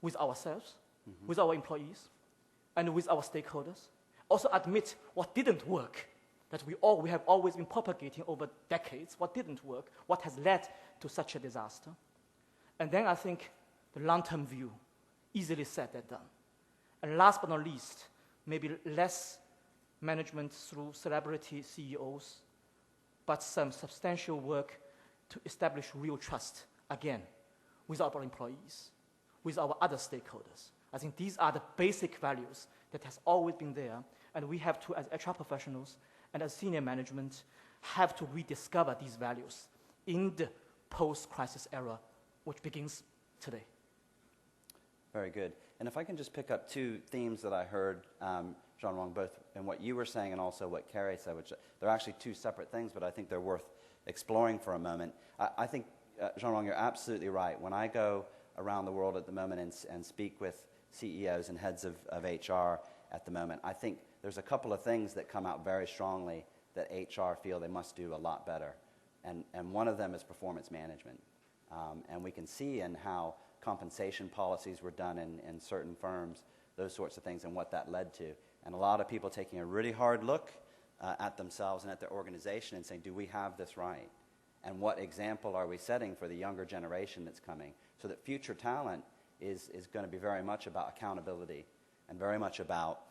with ourselves, with our employees, and with our stakeholders. Also admit what didn't work, that we have always been propagating over decades, what didn't work, what has led to such a disaster. And then I think the long-term view, easily said than done. And last but not least, maybe less management through celebrity CEOs, but some substantial work to establish real trust, again, with our employees, with our other stakeholders. I think these are the basic values that has always been there, and we have to, as HR professionals and as senior management, have to rediscover these values in the post-crisis era, which begins today. Very good. And if I can just pick up two themes that I heard, Jean-Wong, both in what you were saying and also what Carrie said, which they're actually two separate things, but I think they're worth exploring for a moment. I think, Jean-Wong, you're absolutely right. When I go around the world at the moment and speak with CEOs and heads of HR at the moment, I think there's a couple of things that come out very strongly that HR feel they must do a lot better. And one of them is performance management. And we can see in how compensation policies were done in certain firms, those sorts of things, and what that led to. And a lot of people taking a really hard look at themselves and at their organization and saying, do we have this right? And what example are we setting for the younger generation that's coming? So that future talent is going to be very much about accountability and very much about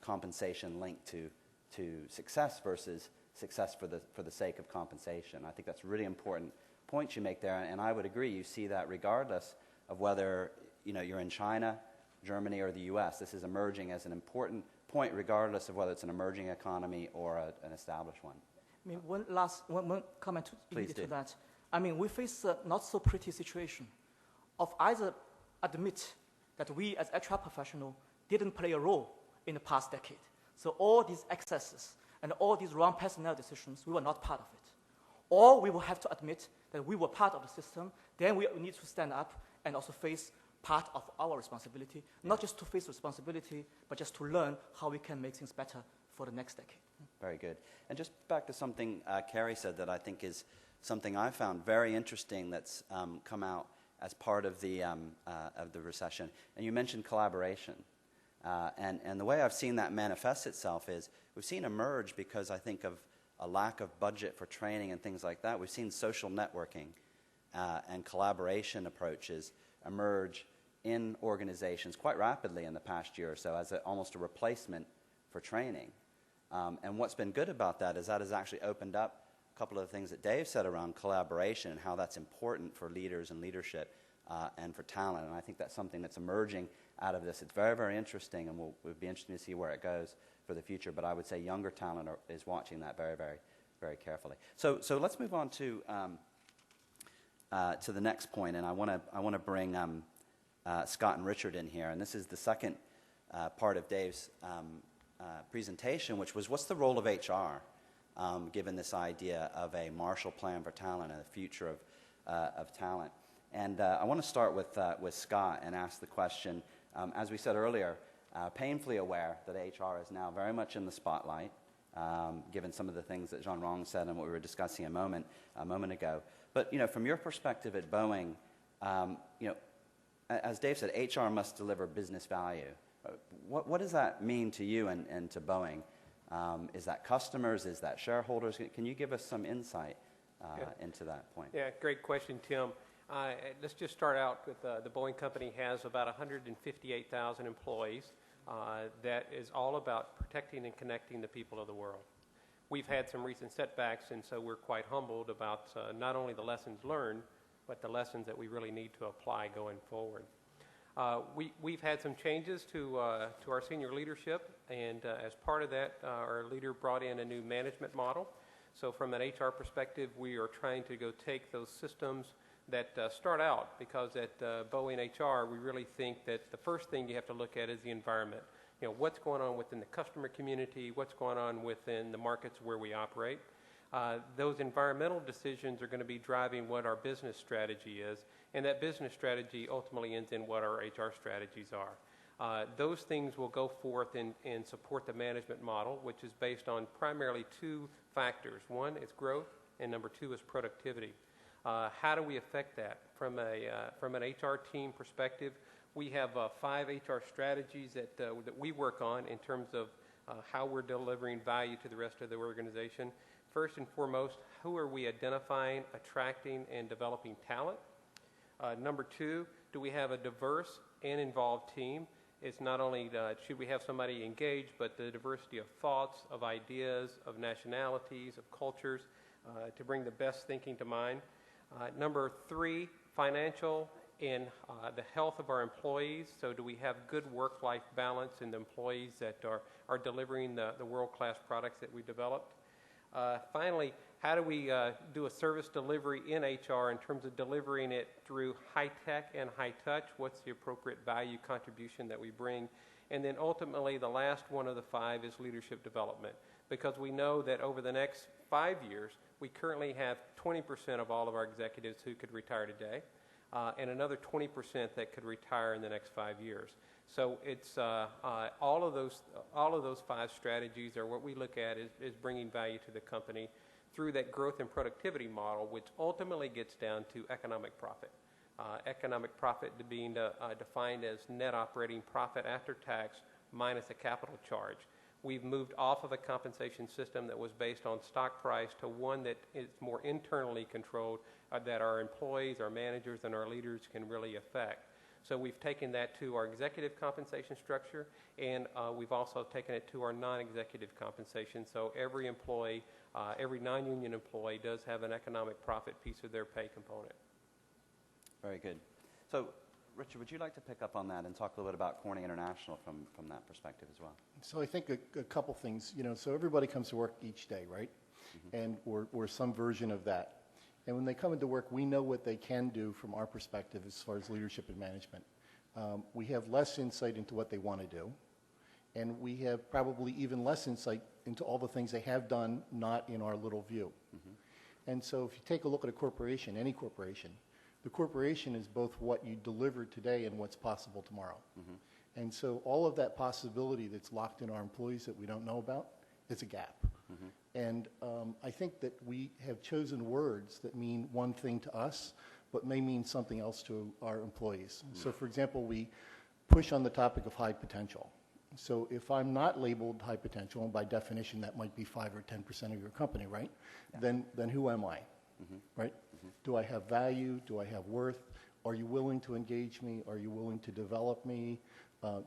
compensation linked to success versus success for the sake of compensation. I think that's a really important point you make there, and I would agree. You see that regardless of whether you're in China, Germany, or the U.S. This is emerging as an important point, regardless of whether it's an emerging economy or an established one. I mean, one comment Please to that. I mean, we face a not so pretty situation of either admit that we as HR professionals didn't play a role in the past decade. So all these excesses and all these wrong personnel decisions, we were not part of it. Or we will have to admit that we were part of the system, then we need to stand up and also face part of our responsibility, not just to face responsibility, but just to learn how we can make things better for the next decade. Very good. And just back to something Carrie said that I think is something I found very interesting that's come out as part of the recession. And you mentioned collaboration. And the way I've seen that manifest itself is we've seen emerge because I think of a lack of budget for training and things like that. We've seen social networking and collaboration approaches emerge in organizations quite rapidly in the past year or so as almost a replacement for training. And what's been good about that is that has actually opened up a couple of the things that Dave said around collaboration and how that's important for leaders and leadership and for talent. And I think that's something that's emerging out of this. It's very, very interesting, and we'll be interesting to see where it goes for the future. But I would say younger talent is watching that very, very, very carefully. So let's move on to the next point, and I want to bring Scott and Richard in here. And this is the second part of Dave's presentation, which was what's the role of HR, given this idea of a Marshall Plan for talent and the future of talent. And I want to start with Scott and ask the question, as we said earlier, painfully aware that HR is now very much in the spotlight, given some of the things that Jean-Wong said and what we were discussing a moment ago. But from your perspective at Boeing, as Dave said, HR must deliver business value. What does that mean to you and to Boeing? Is that customers? Is that shareholders? Can you give us some insight into that point? Yeah, great question, Tim. Let's just start out with the Boeing company has about 158,000 employees. That is all about protecting and connecting the people of the world. We've had some recent setbacks, and so we're quite humbled about not only the lessons learned, but the lessons that we really need to apply going forward. We've had some changes to our senior leadership, and as part of that, our leader brought in a new management model. So from an HR perspective, we are trying to go take those systems that start out, because at Boeing HR, we really think that the first thing you have to look at is the environment. You know, what's going on within the customer community, what's going on within the markets where we operate. Those environmental decisions are going to be driving what our business strategy is, and that business strategy ultimately ends in what our HR strategies are. Those things will go forth and support the management model, which is based on primarily two factors. One is growth, and number two is productivity. How do we affect that? From an HR team perspective, we have 5 HR strategies that we work on in terms of how we're delivering value to the rest of the organization. First and foremost, who are we identifying, attracting, and developing talent? Number 2, do we have a diverse and involved team? It's not only should we have somebody engaged, but the diversity of thoughts, of ideas, of nationalities, of cultures, to bring the best thinking to mind. Number 3, financial and the health of our employees. So do we have good work-life balance in the employees that are delivering the world-class products that we developed? Finally, how do we do a service delivery in HR in terms of delivering it through high-tech and high-touch? What's the appropriate value contribution that we bring? And then ultimately, the last one of the 5 is leadership development, because we know that over the next 5 years, we currently have 20% of all of our executives who could retire today, and another 20% that could retire in the next 5 years. So it's all of those 5 strategies are what we look at is bringing value to the company through that growth and productivity model, which ultimately gets down to economic profit. Economic profit being defined as net operating profit after tax minus a capital charge. We've moved off of a compensation system that was based on stock price to one that is more internally controlled, that our employees, our managers, and our leaders can really affect. So we've taken that to our executive compensation structure, and we've also taken it to our non-executive compensation. So every employee, every non-union employee does have an economic profit piece of their pay component. Very good. So, Richard, would you like to pick up on that and talk a little bit about Corning International from that perspective as well? So I think a couple things, so everybody comes to work each day, right? Mm-hmm. And we're some version of that. And when they come into work, we know what they can do from our perspective as far as leadership and management. We have less insight into what they want to do, and we have probably even less insight into all the things they have done not in our little view. Mm-hmm. And so if you take a look at a corporation, any corporation, the corporation is both what you deliver today and what's possible tomorrow. Mm-hmm. And so all of that possibility that's locked in our employees that we don't know about is a gap. Mm-hmm. And I think that we have chosen words that mean one thing to us, but may mean something else to our employees. Mm-hmm. So, for example, we push on the topic of high potential. So if I'm not labeled high potential, and by definition that might be 5 or 10% of your company, right? Yeah. Then who am I, mm-hmm. right? Mm-hmm. Do I have value? Do I have worth? Are you willing to engage me? Are you willing to develop me?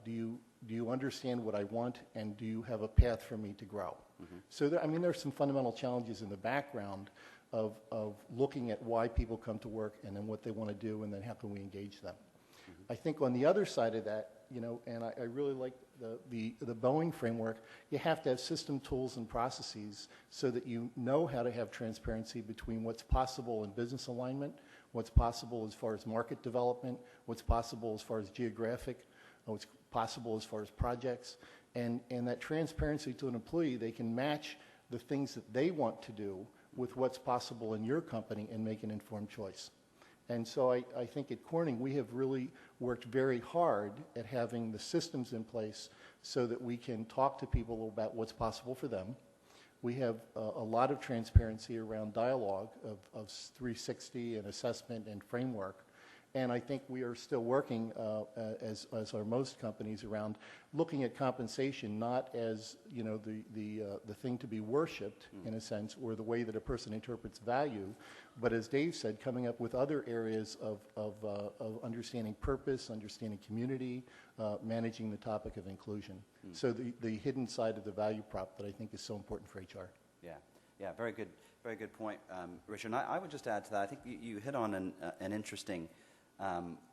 Do you understand what I want, and do you have a path for me to grow? Mm-hmm. So there's some fundamental challenges in the background of looking at why people come to work and then what they want to do, and then how can we engage them. Mm-hmm. I think on the other side of that, and I really like the Boeing framework, you have to have system tools and processes so that you know how to have transparency between what's possible in business alignment, what's possible as far as market development, what's possible as far as geographic, what's possible as far as projects, and that transparency to an employee, they can match the things that they want to do with what's possible in your company and make an informed choice. And so I think at Corning, we have really worked very hard at having the systems in place so that we can talk to people about what's possible for them. We have a lot of transparency around dialogue of 360 and assessment and framework. And I think we are still working, as are most companies, around looking at compensation not as the thing to be worshipped in a sense, or the way that a person interprets value, but as Dave said, coming up with other areas of understanding purpose, understanding community, managing the topic of inclusion. So the hidden side of the value prop that I think is so important for HR. Yeah, very good point, Richard. And I would just add to that. I think you hit on an interesting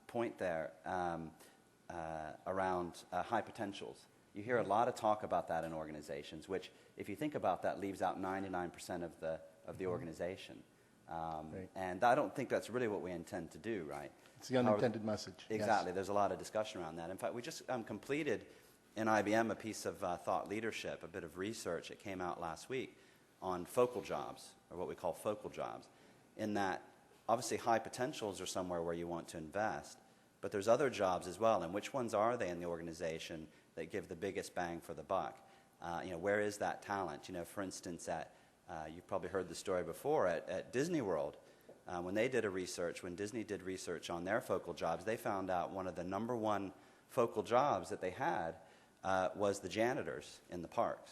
point there around high potentials. You hear a lot of talk about that in organizations, which, if you think about that, leaves out 99% of the organization. Right. And I don't think that's really what we intend to do, right? It's the unintended message. Exactly. Yes. There's a lot of discussion around that. In fact, we just completed in IBM a piece of thought leadership, a bit of research that came out last week on focal jobs, or what we call focal jobs, in that obviously high potentials are somewhere where you want to invest, but there's other jobs as well, and which ones are they in the organization that give the biggest bang for the buck? Where is that talent? For instance, you've probably heard the story before, at Disney World, when Disney did research on their focal jobs, they found out one of the number one focal jobs that they had was the janitors in the parks.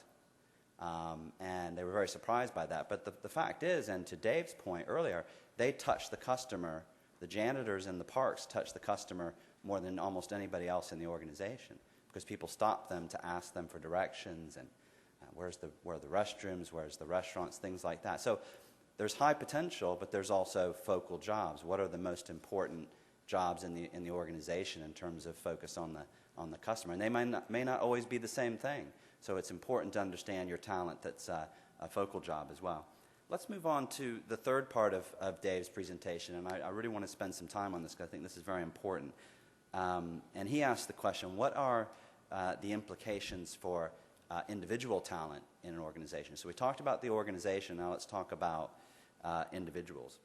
And they were very surprised by that. But the fact is, and to Dave's point earlier, they touch the customer. The janitors in the parks touch the customer more than almost anybody else in the organization, because people stop them to ask them for directions and where are the restrooms, where's the restaurants, things like that. So there's high potential, but there's also focal jobs. What are the most important jobs in the organization in terms of focus on the customer? And they may not always be the same thing. So it's important to understand your talent that's a focal job as well. Let's move on to the third part of Dave's presentation, and I really want to spend some time on this because I think this is very important. And he asked the question, what are the implications for individual talent in an organization? So we talked about the organization, now let's talk about individuals.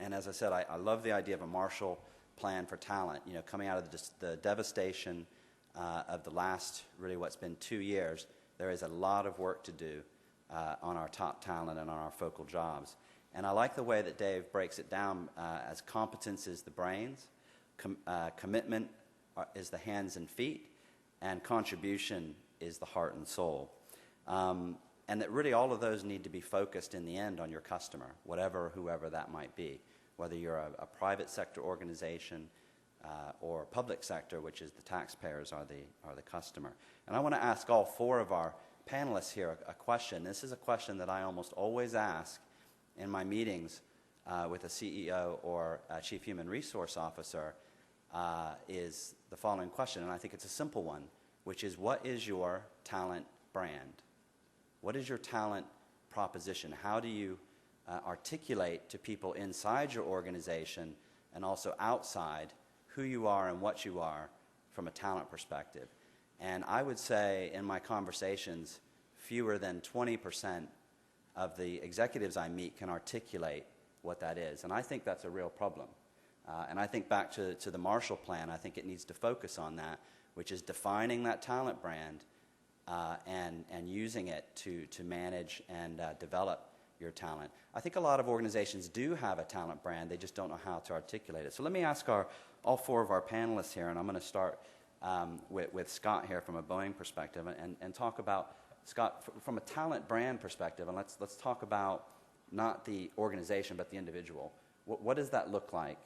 And as I said, I love the idea of a Marshall Plan for talent, coming out of the devastation of the last, really what's been 2 years. There is a lot of work to do on our top talent and on our focal jobs. And I like the way that Dave breaks it down as competence is the brains, commitment is the hands and feet, and contribution is the heart and soul. And that really all of those need to be focused in the end on your customer, whoever that might be, whether you're a private sector organization or public sector, which is the taxpayers are the customer. And I want to ask all four of our panelists here a question. This is a question that I almost always ask in my meetings with a CEO or a Chief Human Resource Officer, is the following question, and I think it's a simple one, which is, what is your talent brand? What is your talent proposition? How do you articulate to people inside your organization and also outside who you are and what you are from a talent perspective? And I would say in my conversations, fewer than 20% of the executives I meet can articulate what that is. And I think that's a real problem. And I think back to the Marshall Plan, I think it needs to focus on that, which is defining that talent brand and using it to manage and develop your talent. I think a lot of organizations do have a talent brand, they just don't know how to articulate it. So let me ask all four of our panelists here, and I'm going to start with Scott here from a Boeing perspective, and talk about, Scott, from a talent brand perspective, and let's talk about not the organization but the individual. What does that look like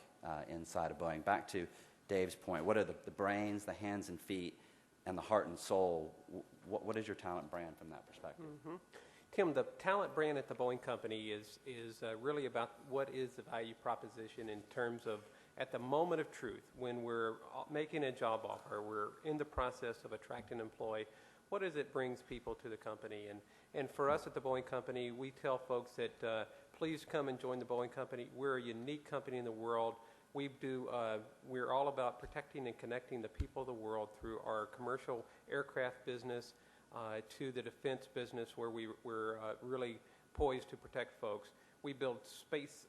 inside of Boeing? Back to Dave's point, what are the brains, the hands and feet, and the heart and soul? What is your talent brand from that perspective? Mm-hmm. Tim, the talent brand at the Boeing Company is really about what is the value proposition in terms of, at the moment of truth, when we're making a job offer, we're in the process of attracting an employee, what is it brings people to the company? And for us at the Boeing Company, we tell folks that please come and join the Boeing Company. We're a unique company in the world. We're all about protecting and connecting the people of the world through our commercial aircraft business to the defense business, where we're really poised to protect folks. We build space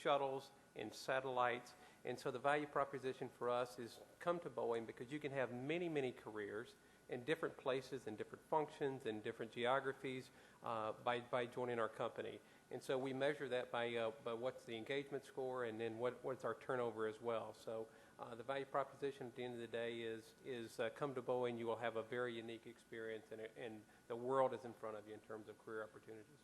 shuttles and satellites, and so the value proposition for us is come to Boeing because you can have many, many careers in different places and different functions and different geographies by joining our company. And so we measure that by what's the engagement score, and then what's our turnover as well. So the value proposition at the end of the day is come to Boeing. You will have a very unique experience, and the world is in front of you in terms of career opportunities.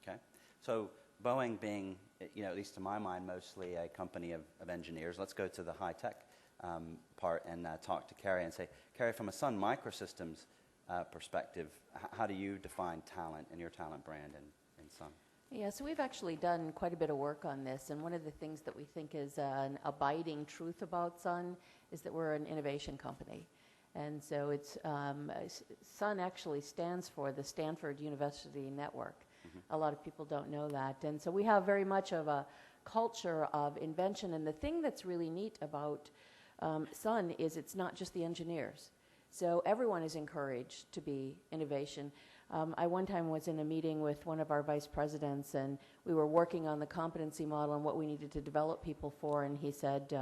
Okay. So Boeing being, at least to my mind, mostly a company of engineers, let's go to the high-tech part and talk to Carrie and say, Carrie, from a Sun Microsystems perspective, how do you define talent and your talent brand in Sun? Yeah, so we've actually done quite a bit of work on this, and one of the things that we think is an abiding truth about Sun is that we're an innovation company. And so it's Sun actually stands for the Stanford University Network. A lot of people don't know that. And so we have very much of a culture of invention. And the thing that's really neat about Sun is it's not just the engineers. So everyone is encouraged to be innovation. I one time was in a meeting with one of our vice presidents, and we were working on the competency model and what we needed to develop people for, and he said,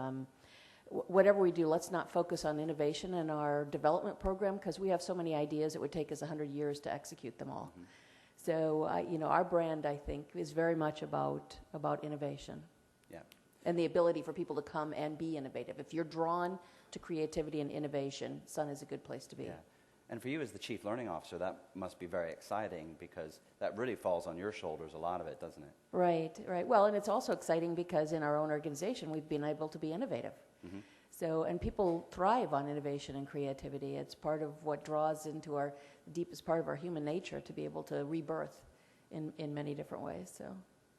whatever we do, let's not focus on innovation in our development program because we have so many ideas it would take us 100 years to execute them all. Mm-hmm. So, you know, our brand, I think, is very much about innovation. Yeah. And the ability for people to come and be innovative. If you're drawn to creativity and innovation, Sun is a good place to be. Yeah. And for you as the Chief Learning Officer, that must be very exciting because that really falls on your shoulders, a lot of it, doesn't it? Right, right. Well, and it's also exciting because in our own organization, we've been able to be innovative. Mm-hmm. So, and people thrive on innovation and creativity. It's part of what draws into our deepest part of our human nature to be able to rebirth in many different ways. So,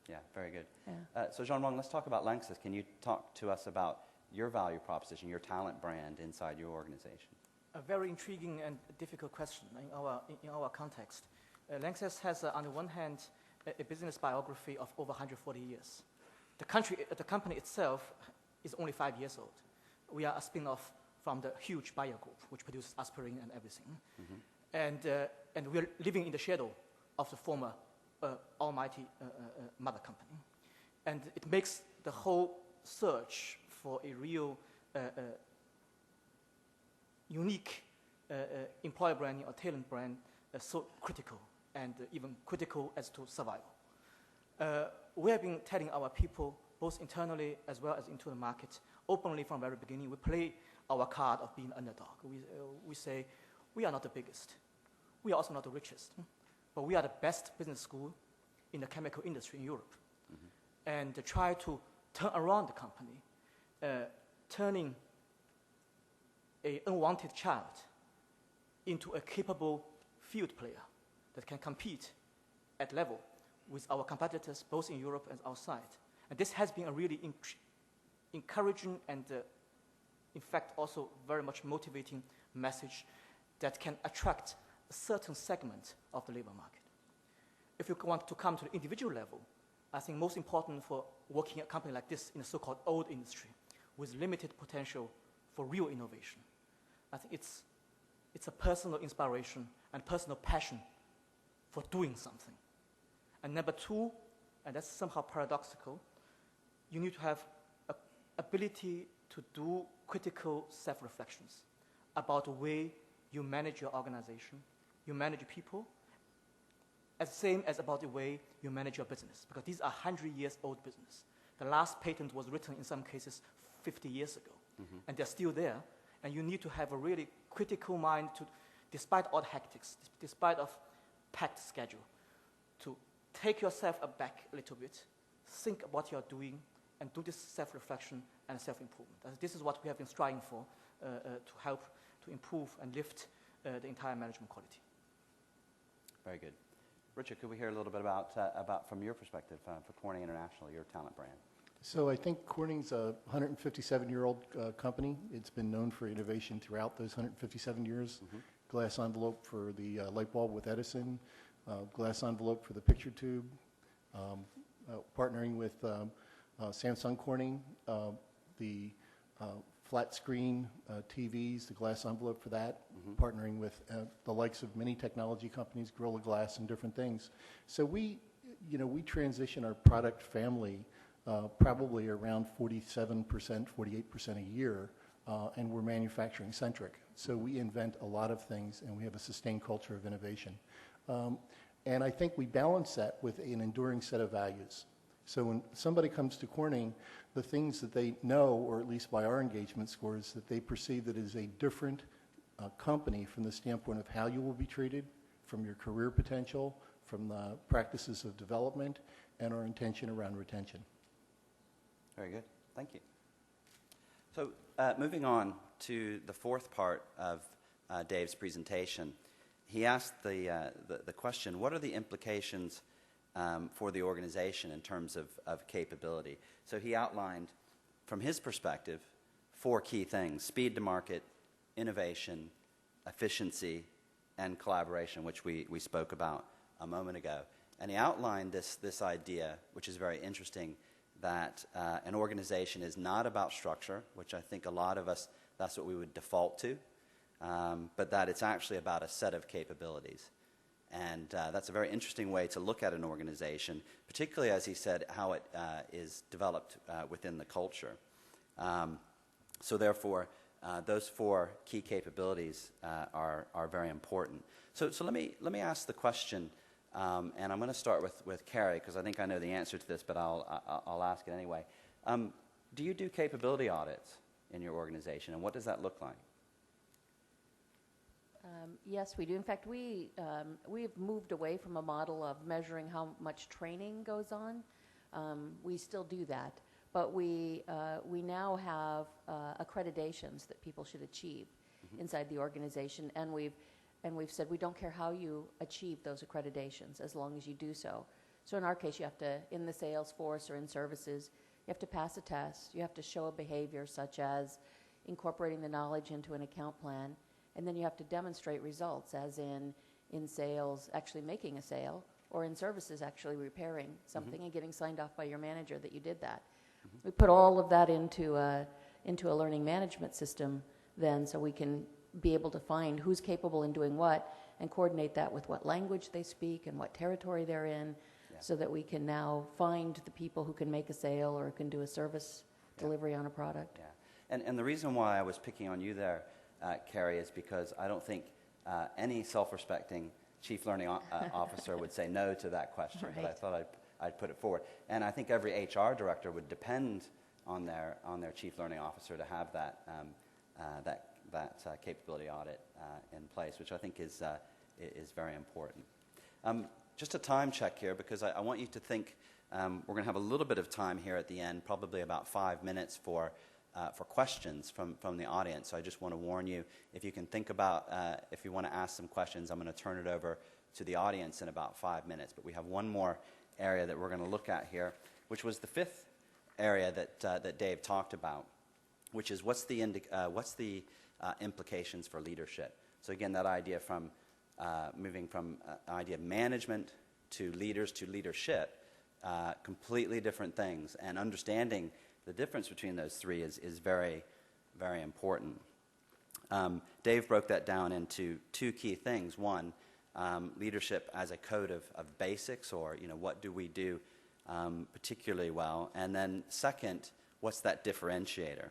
yeah, very good. Yeah. So, Jean-Wang, let's talk about Lanxess. Can you talk to us about your value proposition, your talent brand inside your organization? A very intriguing and difficult question in our context. Lanxess has, on the one hand, a business biography of over 140 years. The company itself is only 5 years old. We are a spin-off from the huge Bayer Group, which produces aspirin and everything. Mm-hmm. And we're living in the shadow of the former almighty mother company. And it makes the whole search for a real unique employer branding or talent brand so critical and even critical as to survival. We have been telling our people, both internally as well as into the market, openly from the very beginning. We play our card of being underdog. We say, we are not the biggest. We are also not the richest. But we are the best business school in the chemical industry in Europe. Mm-hmm. And try to turn around the company, turning an unwanted child into a capable field player that can compete at level with our competitors both in Europe and outside. And this has been a really encouraging and, in fact, also very much motivating message that can attract a certain segment of the labor market. If you want to come to the individual level, I think most important for working at a company like this in a so-called old industry with limited potential for real innovation, I think it's a personal inspiration and personal passion for doing something. And number two, and that's somehow paradoxical, you need to have an ability to do critical self-reflections about the way you manage your organization, you manage people, as same as about the way you manage your business, because these are 100-years-old business. The last patent was written in some cases 50 years ago, mm-hmm. and they're still there, and you need to have a really critical mind to, despite all the hectics, despite of packed schedule, to take yourself aback a little bit, think about what you're doing, and do this self-reflection and self-improvement. This is what we have been striving for to help to improve and lift the entire management quality. Very good. Richard, could we hear a little bit about from your perspective for Corning International, your talent brand? So I think Corning's a 157-year-old company. It's been known for innovation throughout those 157 years. Mm-hmm. Glass envelope for the light bulb with Edison, glass envelope for the picture tube, partnering with Samsung Corning, the flat screen TVs, the glass envelope for that, mm-hmm. partnering with the likes of many technology companies, Gorilla Glass and different things. So we transition our product family probably around 47%, 48% a year, and we're manufacturing centric. So we invent a lot of things, and we have a sustained culture of innovation. And I think we balance that with an enduring set of values. So when somebody comes to Corning, the things that they know, or at least by our engagement scores, that they perceive that it is a different company from the standpoint of how you will be treated, from your career potential, from the practices of development, and our intention around retention. Very good. Thank you. So moving on to the fourth part of Dave's presentation, he asked the question, what are the implications for the organization in terms of capability? So he outlined, from his perspective, 4 key things: speed to market, innovation, efficiency, and collaboration, which we spoke about a moment ago. And he outlined this idea, which is very interesting, that an organization is not about structure, which I think a lot of us, that's what we would default to, but that it's actually about a set of capabilities. And that's a very interesting way to look at an organization, particularly, as he said, how it is developed within the culture. So therefore, those 4 key capabilities are very important. So let me ask the question, and I'm going to start with Carrie, because I think I know the answer to this, but I'll ask it anyway. Do you do capability audits in your organization, and what does that look like? Yes, we do. In fact, we've moved away from a model of measuring how much training goes on. We still do that, but we now have accreditations that people should achieve inside the organization, and we've said we don't care how you achieve those accreditations as long as you do so. So in our case, you have to, in the sales force or in services, you have to pass a test. You have to show a behavior such as incorporating the knowledge into an account plan. And then you have to demonstrate results, as in sales actually making a sale, or in services actually repairing something and getting signed off by your manager that you did that. We put all of that into a learning management system then, so we can be able to find who's capable in doing what and coordinate that with what language they speak and what territory they're in, so that we can now find the people who can make a sale or can do a service delivery on a product. Yeah. And the reason why I was picking on you there, Carrie, is because I don't think any self-respecting chief learning officer would say no to that question, Right. but I thought I'd put it forward. And I think every HR director would depend on their chief learning officer to have that capability audit in place, which I think is very important. Just a time check here, because I want you to think we're going to have a little bit of time here at the end, probably about 5 minutes for questions from the audience. So I just want to warn you, if you can think about, if you want to ask some questions, I'm going to turn it over to the audience in about 5 minutes. But we have one more area that we're going to look at here, which was the 5th area that Dave talked about, which is what's the implications for leadership. So again, that idea from moving from idea of management to leaders to leadership, completely different things, and understanding the difference between those 3 is very, very important. Dave broke that down into 2 key things. One, leadership as a code of basics, or what do we do particularly well, and then second, what's that differentiator?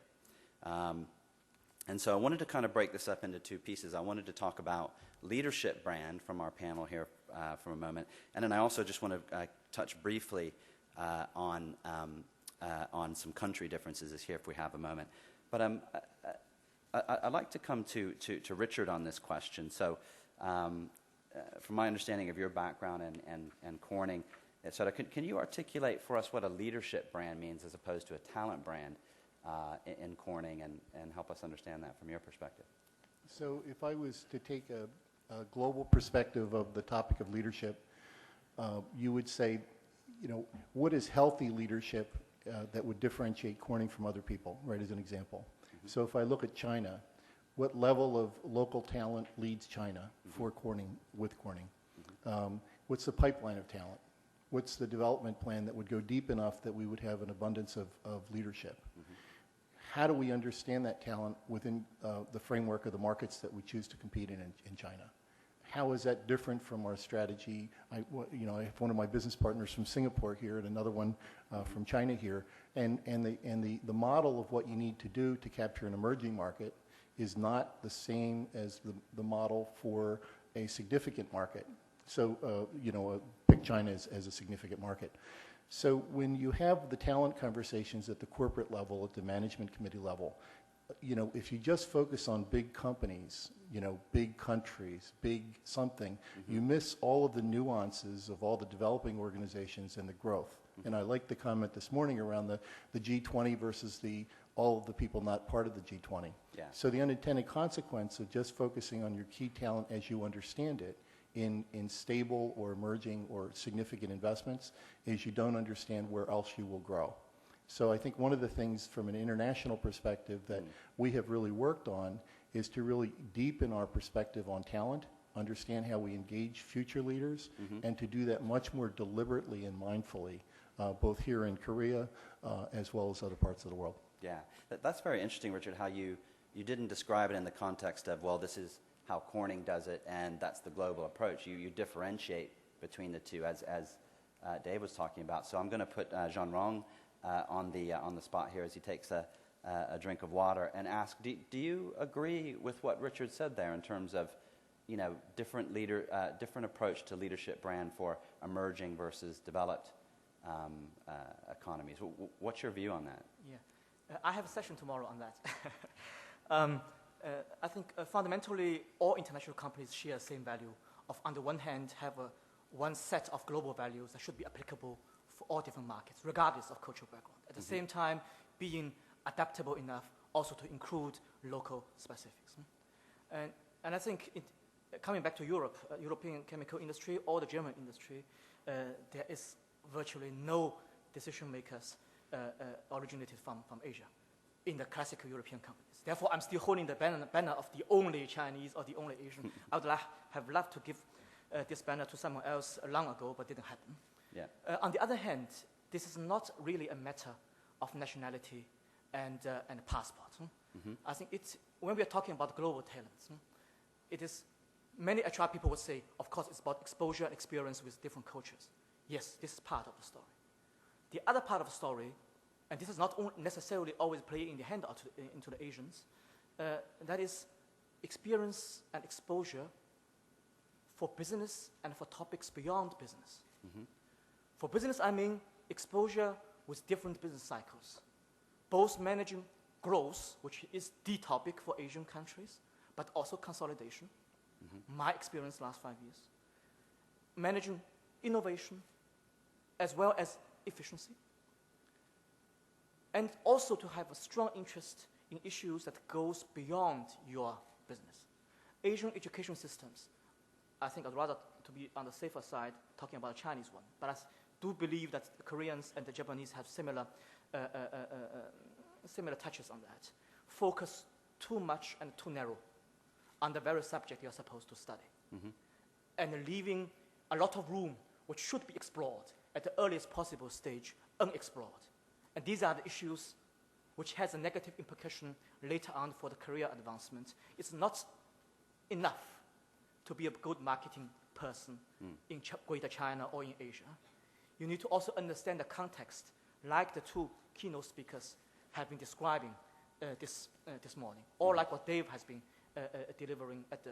And so I wanted to kind of break this up into 2 pieces. I wanted to talk about leadership brand from our panel here for a moment, and then I also just want to touch briefly on some country differences here if we have a moment. But I'd like to come to Richard on this question. So from my understanding of your background and Corning, etc., can you articulate for us what a leadership brand means as opposed to a talent brand in Corning, and help us understand that from your perspective? So if I was to take a global perspective of the topic of leadership, you would say, what is healthy leadership that would differentiate Corning from other people, right, as an example. So if I look at China, what level of local talent leads China for Corning, with Corning? What's the pipeline of talent? What's the development plan that would go deep enough that we would have an abundance of leadership? How do we understand that talent within the framework of the markets that we choose to compete in China? How is that different from our strategy? I have one of my business partners from Singapore here and another one from China here, and the model of what you need to do to capture an emerging market is not the same as the model for a significant market. So, pick China as a significant market. So when you have the talent conversations at the corporate level, at the management committee level, if you just focus on big companies, big countries, big something, you miss all of the nuances of all the developing organizations and the growth. And I like the comment this morning around the G20 versus all of the people not part of the G20. Yeah. So the unintended consequence of just focusing on your key talent as you understand it in stable or emerging or significant investments is you don't understand where else you will grow. So I think one of the things from an international perspective that we have really worked on is to really deepen our perspective on talent understand how we engage future leaders, and to do that much more deliberately and mindfully, both here in Korea as well as other parts of the world. Yeah, that's very interesting, Richard, how you didn't describe it in the context of, well, this is how Corning does it, and that's the global approach. You differentiate between the two, as Dave was talking about. So I'm going to put Jean Rong on the spot here as he takes a drink of water and ask, do you agree with what Richard said there in terms of, different approach to leadership brand for emerging versus developed economies? What's your view on that? Yeah. I have a session tomorrow on that. I think fundamentally all international companies share the same value of, on the one hand, have one set of global values that should be applicable for all different markets, regardless of cultural background. At the same time, being adaptable enough also to include local specifics. And I think, coming back to Europe, European chemical industry or the German industry, there is virtually no decision makers originated from Asia in the classical European companies. Therefore, I'm still holding the banner of the only Chinese or the only Asian. I would have loved to give this banner to someone else long ago, but didn't happen. Yeah. On the other hand, this is not really a matter of nationality and passport. I think when we are talking about global talents, it is, many HR people would say, of course, it's about exposure and experience with different cultures. Yes, this is part of the story. The other part of the story, and this is not necessarily always playing in the hand into the Asians, that is experience and exposure for business and for topics beyond business. For business, I mean exposure with different business cycles, both managing growth, which is the topic for Asian countries, but also consolidation. My experience last 5 years. Managing innovation as well as efficiency. And also to have a strong interest in issues that goes beyond your business. Asian education systems, I think I'd rather, to be on the safer side, talking about a Chinese one. But I do believe that the Koreans and the Japanese have similar touches on that. Focus too much and too narrow on the very subject you're supposed to study. And leaving a lot of room which should be explored at the earliest possible stage unexplored. And these are the issues which has a negative implication later on for the career advancement. It's not enough to be a good marketing person in Greater China or in Asia. You need to also understand the context, like the two keynote speakers have been describing this morning, or like what Dave has been delivering at the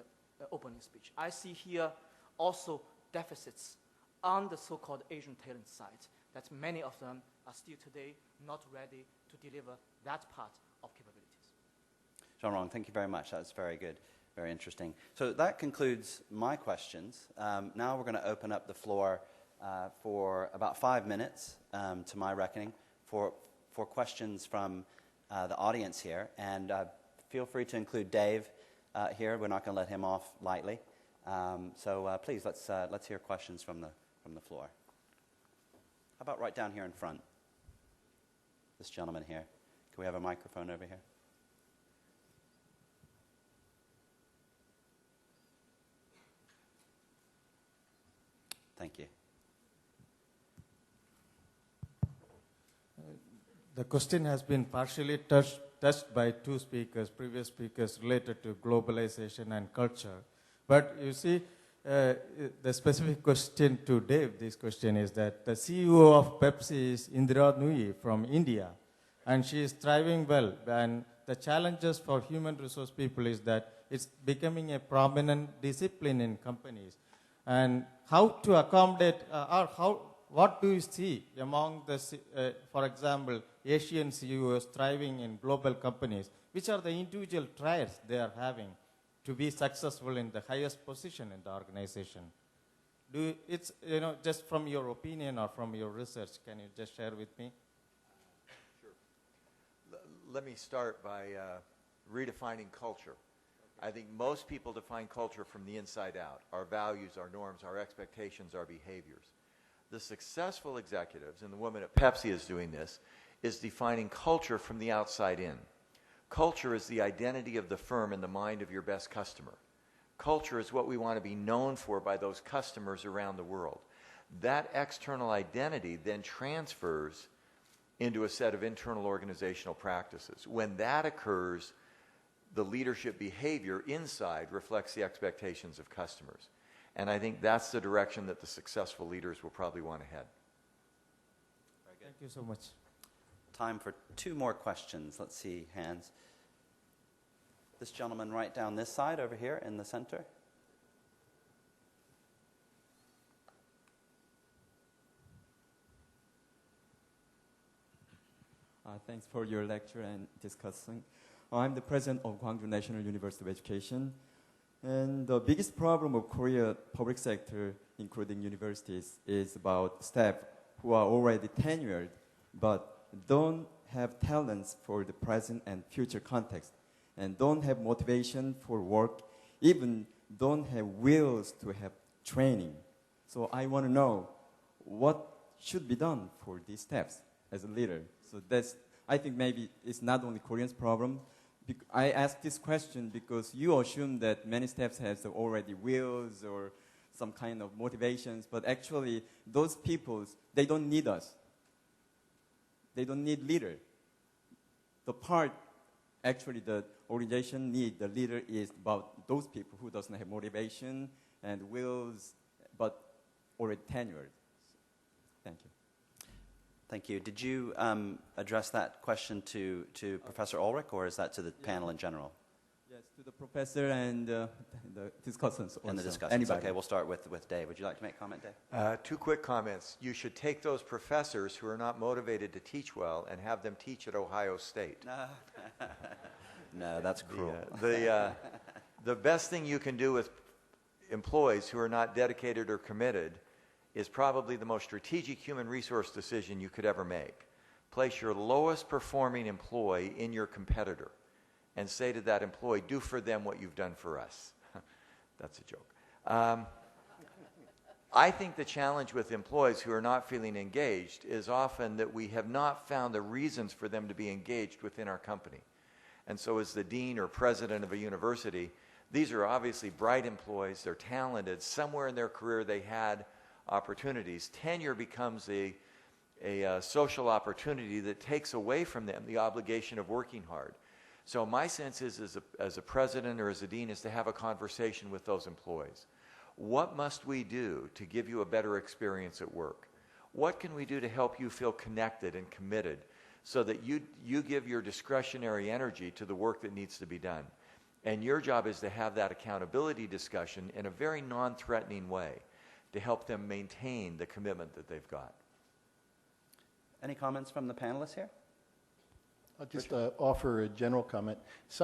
opening speech. I see here also deficits on the so-called Asian talent side, that many of them are still today not ready to deliver that part of capabilities. Jean Rong, thank you very much. That was very good, very interesting. So that concludes my questions. Now we're going to open up the floor for about 5 minutes, to my reckoning, for questions from the audience here. And feel free to include Dave here. We're not going to let him off lightly. So please, let's hear questions from the floor. How about right down here in front? This gentleman here. Can we have a microphone over here? Thank you. The question has been partially touched by two previous speakers, related to globalization and culture. But you see, the specific question to Dave, this question is that the CEO of Pepsi is Indira Nooyi from India, and she is thriving well. And the challenges for human resource people is that it's becoming a prominent discipline in companies. And how to accommodate, what do you see among the, for example, Asian CEOs thriving in global companies? Which are the individual traits they are having to be successful in the highest position in the organization? It's, just from your opinion or from your research, can you just share with me? Sure. Let me start by redefining culture. I think most people define culture from the inside out. Our values, our norms, our expectations, our behaviors. The successful executives, and the woman at Pepsi is doing this, is defining culture from the outside in. Culture is the identity of the firm in the mind of your best customer. Culture is what we want to be known for by those customers around the world. That external identity then transfers into a set of internal organizational practices. When that occurs, the leadership behavior inside reflects the expectations of customers. And I think that's the direction that the successful leaders will probably want to head. Very good. Thank you so much. Time for 2 more questions. Let's see, hands. This gentleman right down this side over here in the center. Thanks for your lecture and discussing. I'm the president of Gwangju National University of Education. And the biggest problem of Korea public sector, including universities, is about staff who are already tenured but don't have talents for the present and future context, and don't have motivation for work, even don't have wills to have training. So I want to know what should be done for these staffs as a leader. So that's, I think maybe it's not only Koreans' problem. I ask this question because you assume that many staffs have already wills or some kind of motivations, but actually those people, they don't need us. They don't need leader. The part actually the organization need, the leader, is about those people who doesn't have motivation and wills, but already tenured. Thank you. Thank you. Did you address that question to Professor Ulrich, or is that to the panel in general? Yes, to the professor and the discussants also. And the discussants. Anybody. Okay, we'll start with Dave. Would you like to make a comment, Dave? 2 quick comments. You should take those professors who are not motivated to teach well and have them teach at Ohio State. No, that's cruel. The best thing you can do with employees who are not dedicated or committed is probably the most strategic human resource decision you could ever make. Place your lowest performing employee in your competitor and say to that employee, do for them what you've done for us. That's a joke. I think the challenge with employees who are not feeling engaged is often that we have not found the reasons for them to be engaged within our company. And so as the dean or president of a university, these are obviously bright employees, they're talented, somewhere in their career they had opportunities. Tenure becomes a social opportunity that takes away from them the obligation of working hard. So my sense is, as a president or as a dean, is to have a conversation with those employees. What must we do to give you a better experience at work? What can we do to help you feel connected and committed so that you give your discretionary energy to the work that needs to be done? And your job is to have that accountability discussion in a very non-threatening way to help them maintain the commitment that they've got. Any comments from the panelists here? I'll just offer a general comment.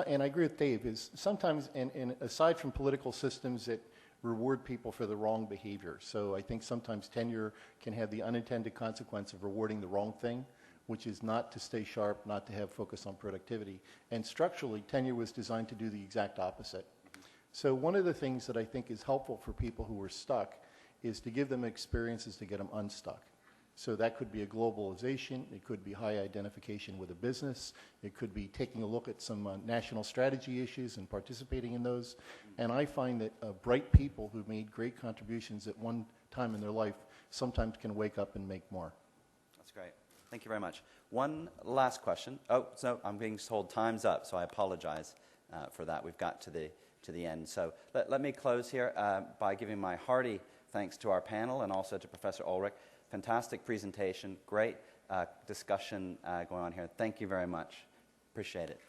And I agree with Dave, is sometimes, and aside from political systems that reward people for the wrong behavior, so I think sometimes tenure can have the unintended consequence of rewarding the wrong thing, which is not to stay sharp, not to have focus on productivity. And structurally, tenure was designed to do the exact opposite. So one of the things that I think is helpful for people who are stuck is to give them experiences to get them unstuck. So that could be a globalization, it could be high identification with a business, it could be taking a look at some national strategy issues and participating in those. And I find that bright people who've made great contributions at one time in their life sometimes can wake up and make more. That's great. Thank you very much. One last question. Oh, so I'm being told time's up, so I apologize for that. We've got to the end. So let me close here by giving my hearty thanks to our panel and also to Professor Ulrich. Fantastic presentation, great discussion going on here. Thank you very much. Appreciate it.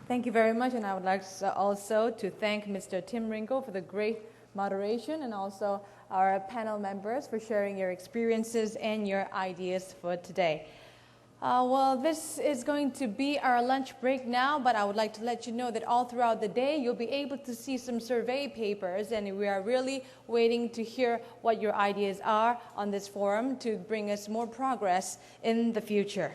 Thank you very much, and I would like also to thank Mr. Tim Ringo for the great moderation, and also our panel members for sharing your experiences and your ideas for today. Well, this is going to be our lunch break now, but I would like to let you know that all throughout the day you'll be able to see some survey papers, and we are really waiting to hear what your ideas are on this forum to bring us more progress in the future.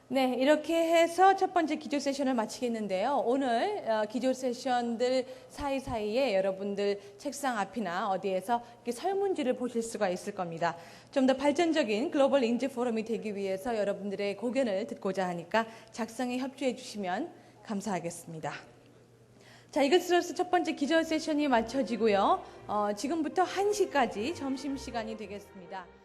네, 이렇게 해서 첫 번째 기조 세션을 마치겠는데요. 오늘 기조 세션들 사이사이에 여러분들 책상 앞이나 어디에서 이렇게 설문지를 보실 수가 있을 겁니다. 좀 더 발전적인 글로벌 인재 포럼이 되기 위해서 여러분들의 고견을 듣고자 하니까 작성에 협조해 주시면 감사하겠습니다. 자, 이것으로서 첫 번째 기조 세션이 마쳐지고요. 지금부터 1시까지 점심시간이 되겠습니다.